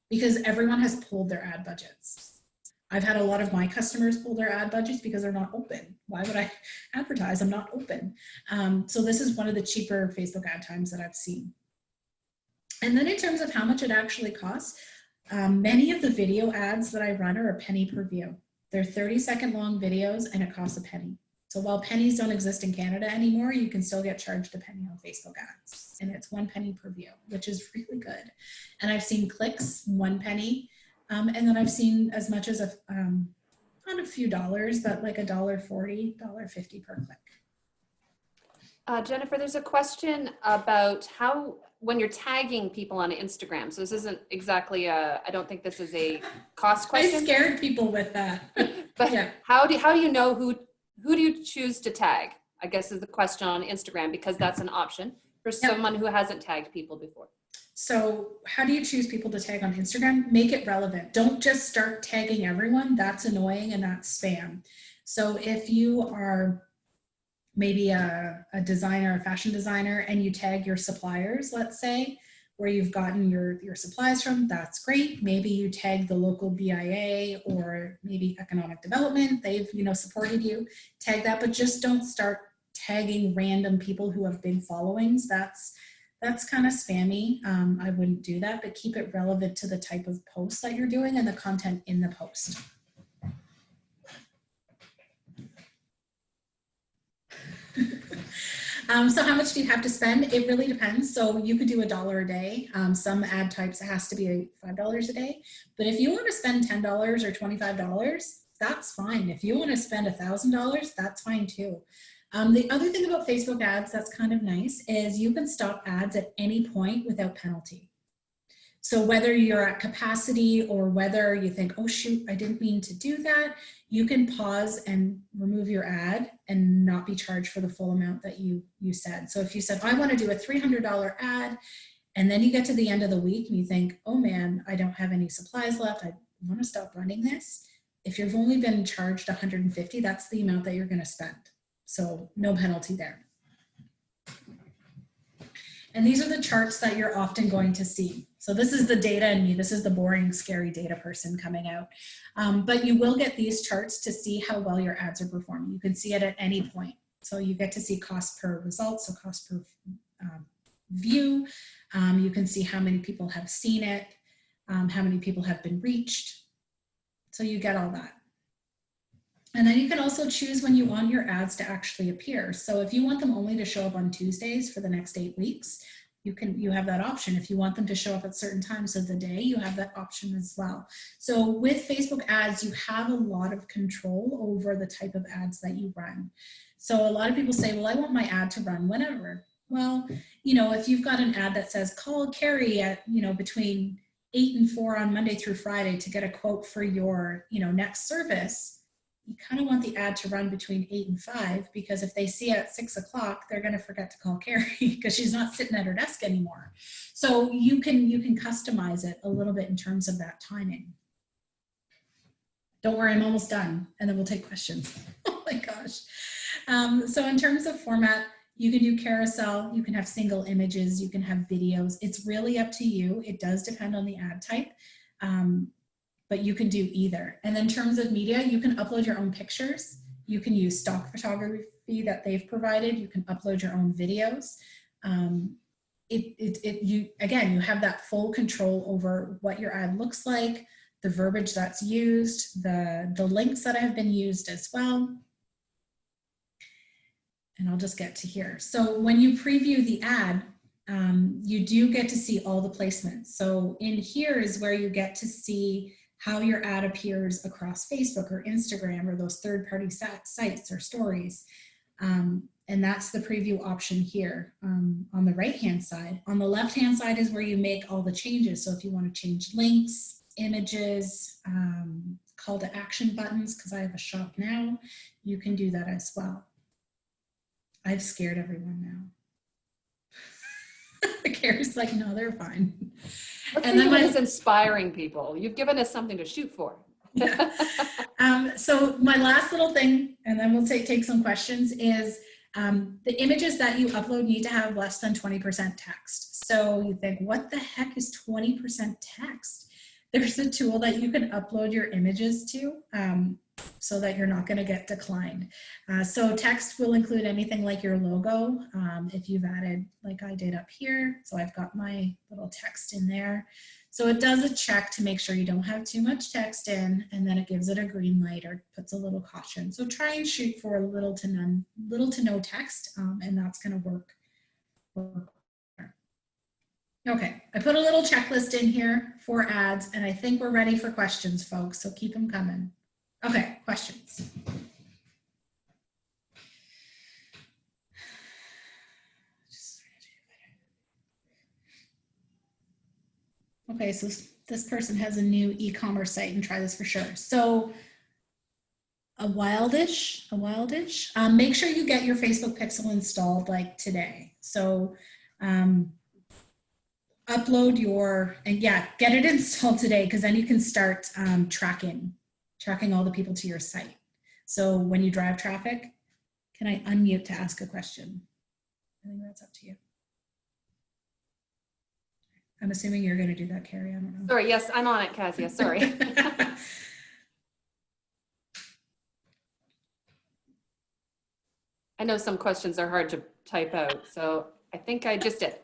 because everyone has pulled their ad budgets. I've had a lot of my customers pull their ad budgets because they're not open. Why would I advertise? I'm not open. So this is one of the cheaper Facebook ad times that I've seen. And then in terms of how much it actually costs, many of the video ads that I run are a penny per view. They're 30-second long videos and it costs a penny. So while pennies don't exist in Canada anymore, you can still get charged a penny on Facebook ads. And it's 1 penny per view, which is really good. And I've seen clicks, 1 penny. And then I've seen as much as not a few dollars, but like $1.40, $1.50 per click. Jennifer, there's a question about how, when you're tagging people on Instagram, so this isn't exactly I don't think this is a cost question. I scared people with that. But yeah. How do you know who do you choose to tag? I guess is the question on Instagram, because that's an option for someone who hasn't tagged people before. So how do you choose people to tag on Instagram? Make it relevant. Don't just start tagging everyone. That's annoying and that's spam. So if you are maybe a designer, a fashion designer, and you tag your suppliers, let's say, where you've gotten your supplies from, that's great. Maybe you tag the local BIA or maybe economic development. They've, supported you, tag that, but just don't start tagging random people who have big followings. That's kind of spammy. I wouldn't do that, but keep it relevant to the type of post that you're doing and the content in the post. So how much do you have to spend? It really depends. So you could do $1 a day. Some ad types, it has to be $5 a day. But if you want to spend $10 or $25, that's fine. If you want to spend $1,000, that's fine too. The other thing about Facebook ads that's kind of nice is you can stop ads at any point without penalty. So whether you're at capacity or whether you think, oh shoot, I didn't mean to do that, you can pause and remove your ad and not be charged for the full amount that you said. So if you said, I want to do a $300 ad, and then you get to the end of the week and you think, oh man, I don't have any supplies left, I want to stop running this. If you've only been charged $150, that's the amount that you're going to spend. So no penalty there. And these are the charts that you're often going to see. So this is the data in me. This is the boring, scary data person coming out. But you will get these charts to see how well your ads are performing. You can see it at any point. So you get to see cost per result, so cost per view. You can see how many people have seen it, how many people have been reached. So you get all that. And then you can also choose when you want your ads to actually appear. So if you want them only to show up on Tuesdays for the next 8 weeks, you have that option. If you want them to show up at certain times of the day, you have that option as well. So with Facebook ads, you have a lot of control over the type of ads that you run. So a lot of people say, well, I want my ad to run whenever. Well, if you've got an ad that says, call Carrie at, between 8 and 4 on Monday through Friday to get a quote for your, next service, you kind of want the ad to run between 8 and 5, because if they see it at 6 o'clock, they're going to forget to call Carrie because she's not sitting at her desk anymore. So you can customize it a little bit in terms of that timing. Don't worry, I'm almost done, and then we'll take questions. Oh my gosh. So in terms of format, you can do carousel, you can have single images, you can have videos. It's really up to you. It does depend on the ad type, but you can do either. And in terms of media, you can upload your own pictures. You can use stock photography that they've provided. You can upload your own videos. You have that full control over what your ad looks like, the verbiage that's used, the links that have been used as well. And I'll just get to here. So when you preview the ad, you do get to see all the placements. So in here is where you get to see how your ad appears across Facebook or Instagram or those third-party sites or stories. And that's the preview option here on the right-hand side. On the left-hand side is where you make all the changes. So if you want to change links, images, call to action buttons, because I have a shop now, you can do that as well. I've scared everyone now. Carrie's like, no, they're fine. Let's And think then of it as inspiring people. You've given us something to shoot for. Yeah. So my last little thing, and then we'll take some questions, is the images that you upload need to have less than 20% text. So you think, what the heck is 20% text? There's a tool that you can upload your images to so that you're not going to get declined. So text will include anything like your logo, if you've added, like I did up here. So I've got my little text in there. So it does a check to make sure you don't have too much text in, and then it gives it a green light or puts a little caution. So try and shoot for little to no text, and that's going to work. Okay, I put a little checklist in here for ads, and I think we're ready for questions, folks, so keep them coming. Okay, questions. Okay, so this person has a new e-commerce site, and try this for sure. So a wildish, make sure you get your Facebook pixel installed like today. So upload get it installed today, because then you can start tracking all the people to your site. So when you drive traffic, can I unmute to ask a question? I think that's up to you. I'm assuming you're going to do that, Carrie. I don't know. Sorry, yes, I'm on it, Kezia. Sorry. I know some questions are hard to type out, so I think I just did.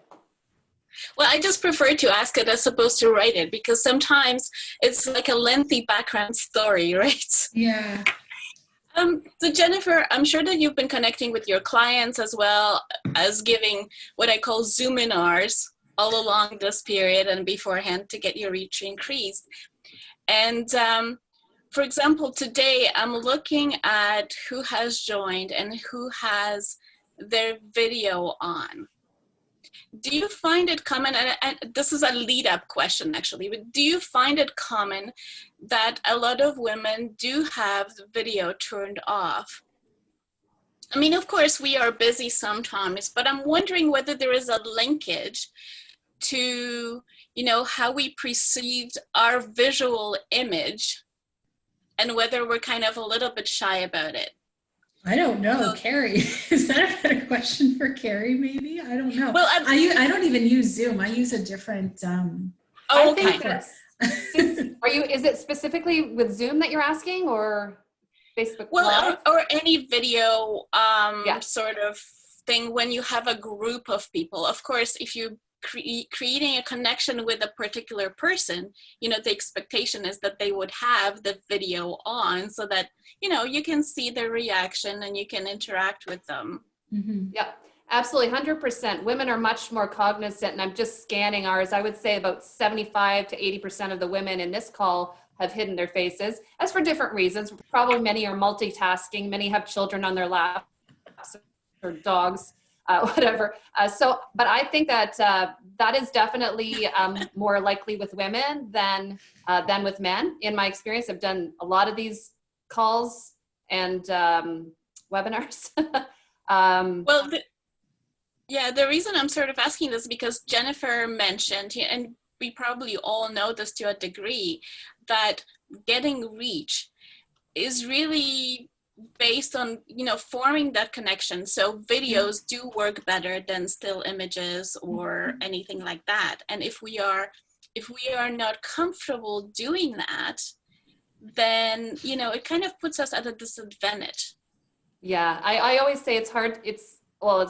Well, I just prefer to ask it as opposed to write it, because sometimes it's like a lengthy background story, right? Yeah. So Jennifer, I'm sure that you've been connecting with your clients as well as giving what I call Zoominars all along this period and beforehand to get your reach increased. And for example, today I'm looking at who has joined and who has their video on. Do you find it common, and this is a lead-up question actually, but do you find it common that a lot of women do have the video turned off? I mean, of course, we are busy sometimes, but I'm wondering whether there is a linkage to, you know, how we perceived our visual image and whether we're kind of a little bit shy about it. I don't know, Carrie. Is that a better question for Carrie? Maybe, I don't know. Well, I don't even use Zoom. I use a different. I think that's, is it specifically with Zoom that you're asking, or Facebook Live? Or any video sort of thing when you have a group of people. Of course, if you creating a connection with a particular person, you know, the expectation is that they would have the video on so that, you know, you can see their reaction and you can interact with them. Mm-hmm. Yeah, absolutely. 100%. Women are much more cognizant, and I'm just scanning ours. I would say about 75 to 80% of the women in this call have hidden their faces, as for different reasons. Probably many are multitasking. Many have children on their laps or dogs. Whatever. But I think that that is definitely more likely with women than with men. In my experience, I've done a lot of these calls, and webinars. Well, the reason I'm sort of asking this because Jennifer mentioned, and we probably all know this to a degree, that getting reach is really based on, forming that connection. So videos do work better than still images or anything like that. And if we are not comfortable doing that, then, it kind of puts us at a disadvantage. Yeah, I always say it's hard. It's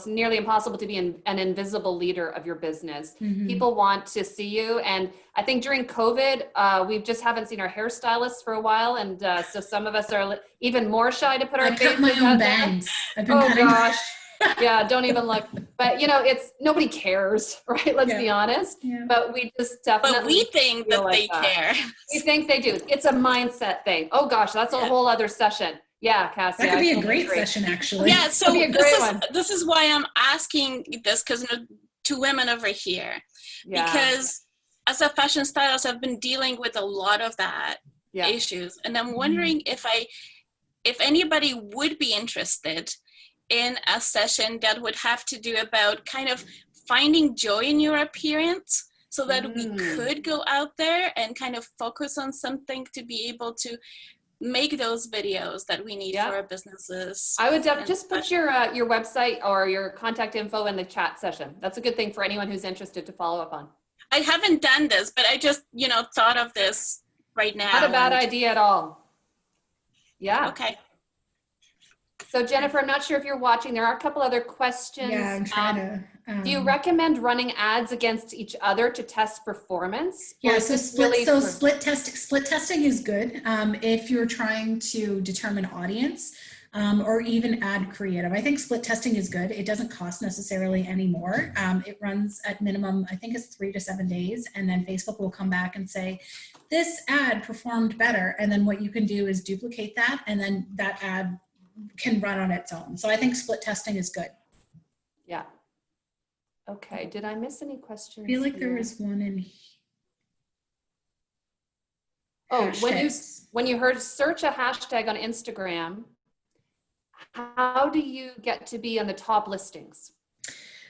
nearly impossible to be an invisible leader of your business. People want to see you. And I think during COVID, we just haven't seen our hairstylists for a while. And so some of us are even more shy to put our faces my own out bangs. there. I've been cutting. Gosh. Yeah, don't even look. But it's nobody cares, right? Let's be honest. Yeah. But we just definitely. But we think that they care. We think they do. It's a mindset thing. Oh gosh, that's a whole other session. Yeah, Cassie. That could be a great session, actually. Yeah, so this is why I'm asking this, because two women over here. Yeah. Because as a fashion stylist, I've been dealing with a lot of that issues. And I'm wondering if anybody would be interested in a session that would have to do about kind of finding joy in your appearance so that we could go out there and kind of focus on something to be able to make those videos that we need for our businesses. I would just put your website or your contact info in the chat session. That's a good thing for anyone who's interested to follow up on. I haven't done this, but I just, thought of this right now. Not a bad idea at all. Yeah. Okay. So Jennifer, I'm not sure if you're watching. There are a couple other questions. Yeah, I'm trying to. Do you recommend running ads against each other to test performance? Yeah, split testing is good if you're trying to determine audience or even ad creative. I think split testing is good. It doesn't cost necessarily any more. It runs at minimum, I think it's 3 to 7 days, and then Facebook will come back and say, this ad performed better. And then what you can do is duplicate that, and then that ad can run on its own. So I think split testing is good. Yeah. Okay. Did I miss any questions? I feel like there was one in here. Oh, when you heard search a hashtag on Instagram, how do you get to be on the top listings?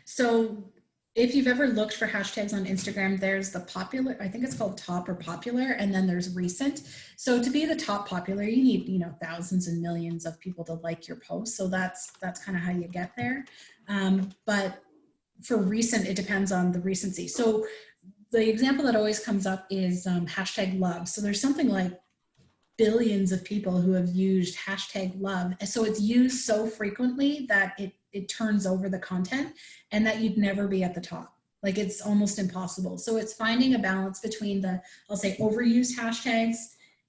So if you've ever looked for hashtags on Instagram, there's the popular, I think it's called top or popular, and then there's recent. So to be the top popular, you need, thousands and millions of people to like your post. So that's kind of how you get there. But for recent, it depends on the recency. So the example that always comes up is hashtag love. So there's something like billions of people who have used hashtag love. And so it's used so frequently that it turns over the content, and that you'd never be at the top. Like, it's almost impossible. So it's finding a balance between the, I'll say, overused hashtags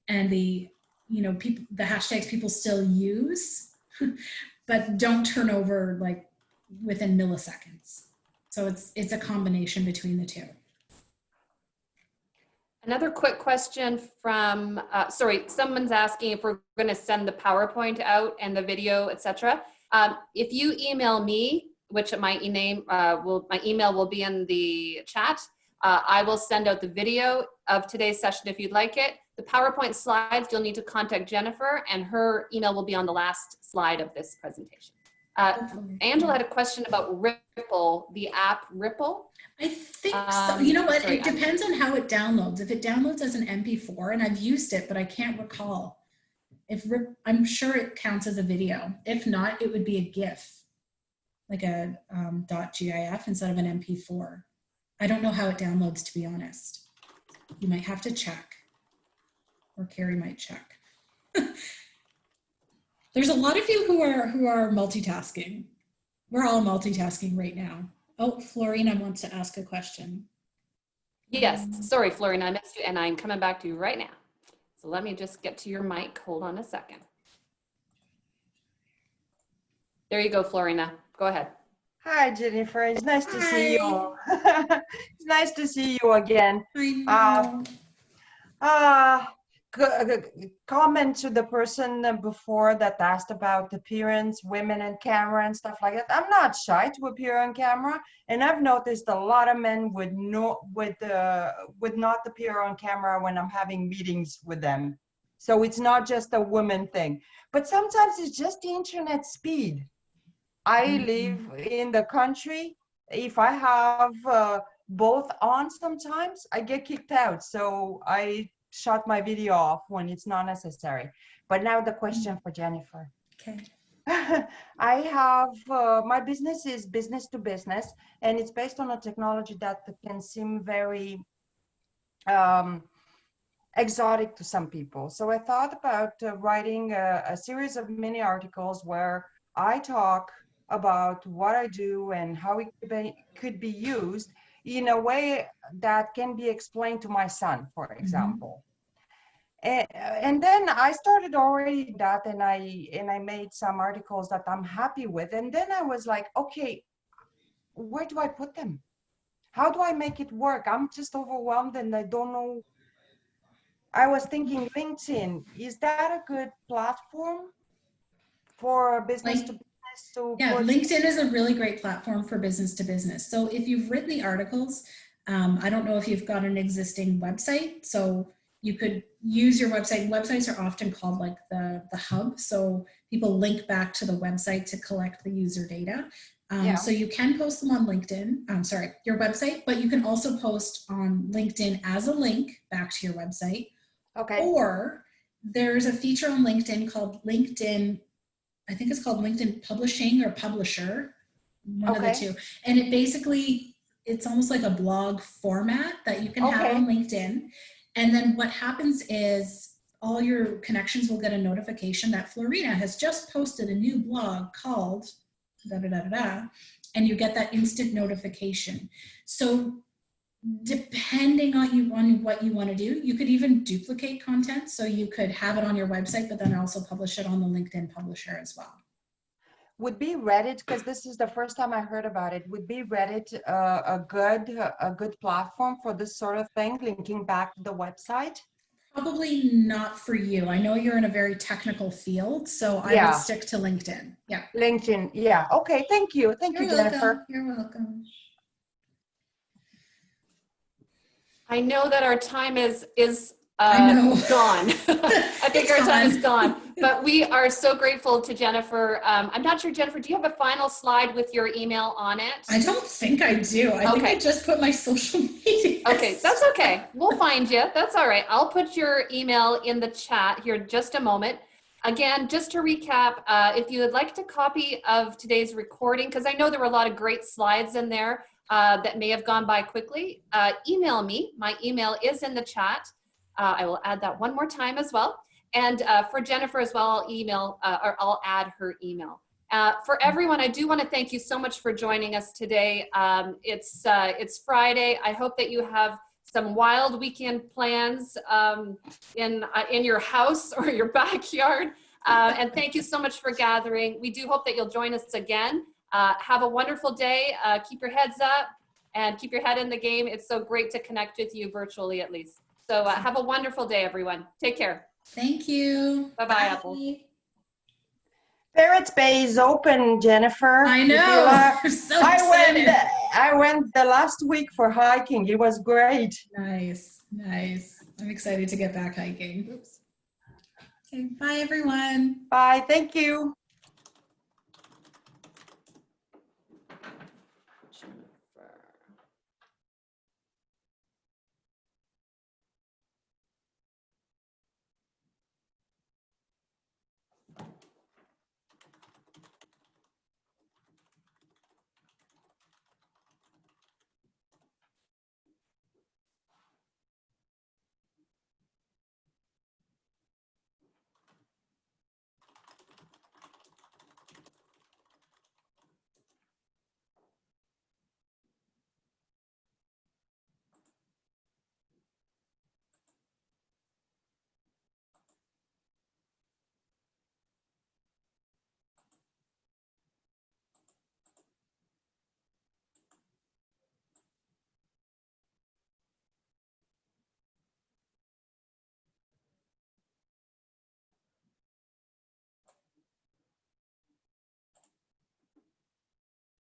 and the hashtags people still use, but don't turn over like within milliseconds. So it's a combination between the two. Another quick question from, someone's asking if we're going to send the PowerPoint out and the video, etc. If you email me, which my email will be in the chat, I will send out the video of today's session if you'd like it. The PowerPoint slides, you'll need to contact Jennifer, and her email will be on the last slide of this presentation. Angela had a question about Ripple, the app Ripple. I think so. You know what? It depends on how it downloads. If it downloads as an MP4, and I've used it, but I can't recall. I'm sure it counts as a video. If not, it would be a GIF, like a .gif instead of an MP4. I don't know how it downloads, to be honest. You might have to check, or Carrie might check. There's a lot of you who are multitasking. We're all multitasking right now. Oh, Florina wants to ask a question. Yes, sorry, Florina, I missed you, and I'm coming back to you right now. So let me just get to your mic. Hold on a second. There you go, Florina. Go ahead. Hi, Jennifer. It's nice to see you. It's nice to see you again. Comment to the person before that asked about appearance, women and camera and stuff like that. I'm not shy to appear on camera, and I've noticed a lot of men would not appear on camera when I'm having meetings with them. So it's not just a woman thing, but sometimes it's just the internet speed. I live in the country. If I have both on sometimes, I get kicked out. So I shut my video off when it's not necessary. But now the question for Jennifer. Okay. I have, my business is business to business, and it's based on a technology that can seem very exotic to some people. So I thought about writing a series of mini articles where I talk about what I do and how it could be used in a way that can be explained to my son, for example. And then I started already that, and I made some articles that I'm happy with. And then I was like, okay, where do I put them? How do I make it work? I'm just overwhelmed and I don't know. I was thinking LinkedIn, is that a good platform for business to business to Yeah, put? LinkedIn is a really great platform for business to business. So if you've written the articles, I don't know if you've got an existing website, so you could use your website. Websites are often called like the hub. So people link back to the website to collect the user data. So you can post them on LinkedIn, your website, but you can also post on LinkedIn as a link back to your website. Okay. Or there's a feature on LinkedIn called LinkedIn, I think it's called LinkedIn Publishing or Publisher, one of the two. And it basically, it's almost like a blog format that you can have on LinkedIn. And then what happens is all your connections will get a notification that Florina has just posted a new blog called da-da-da-da-da, and you get that instant notification. So depending on what you want to do, you could even duplicate content. So you could have it on your website, but then also publish it on the LinkedIn Publisher as well. Would be Reddit, because this is the first time I heard about it, would be Reddit a good platform for this sort of thing, linking back to the website? Probably not for you. I know you're in a very technical field, so I would stick to LinkedIn. Yeah. LinkedIn, yeah. Okay, thank you. Thank you, Jennifer. You're welcome. I know that our time is gone. I think our time is gone. But we are so grateful to Jennifer. I'm not sure, Jennifer, do you have a final slide with your email on it? I don't think I do. I think I just put my social media. Okay, that's okay. We'll find you. That's all right. I'll put your email in the chat here in just a moment. Again, just to recap, if you would like a copy of today's recording, because I know there were a lot of great slides in there that may have gone by quickly, email me. My email is in the chat. I will add that one more time as well. And for Jennifer as well, I'll add her email. For everyone, I do want to thank you so much for joining us today. It's Friday. I hope that you have some wild weekend plans in your house or your backyard. And thank you so much for gathering. We do hope that you'll join us again. Have a wonderful day. Keep your heads up and keep your head in the game. It's so great to connect with you virtually, at least. So have a wonderful day, everyone. Take care. Thank you. Bye-bye, Apple. Parrots Bay is open, Jennifer. I know. So I went the last week for hiking. It was great. Nice. I'm excited to get back hiking. Oops. Okay, bye everyone. Bye. Thank you.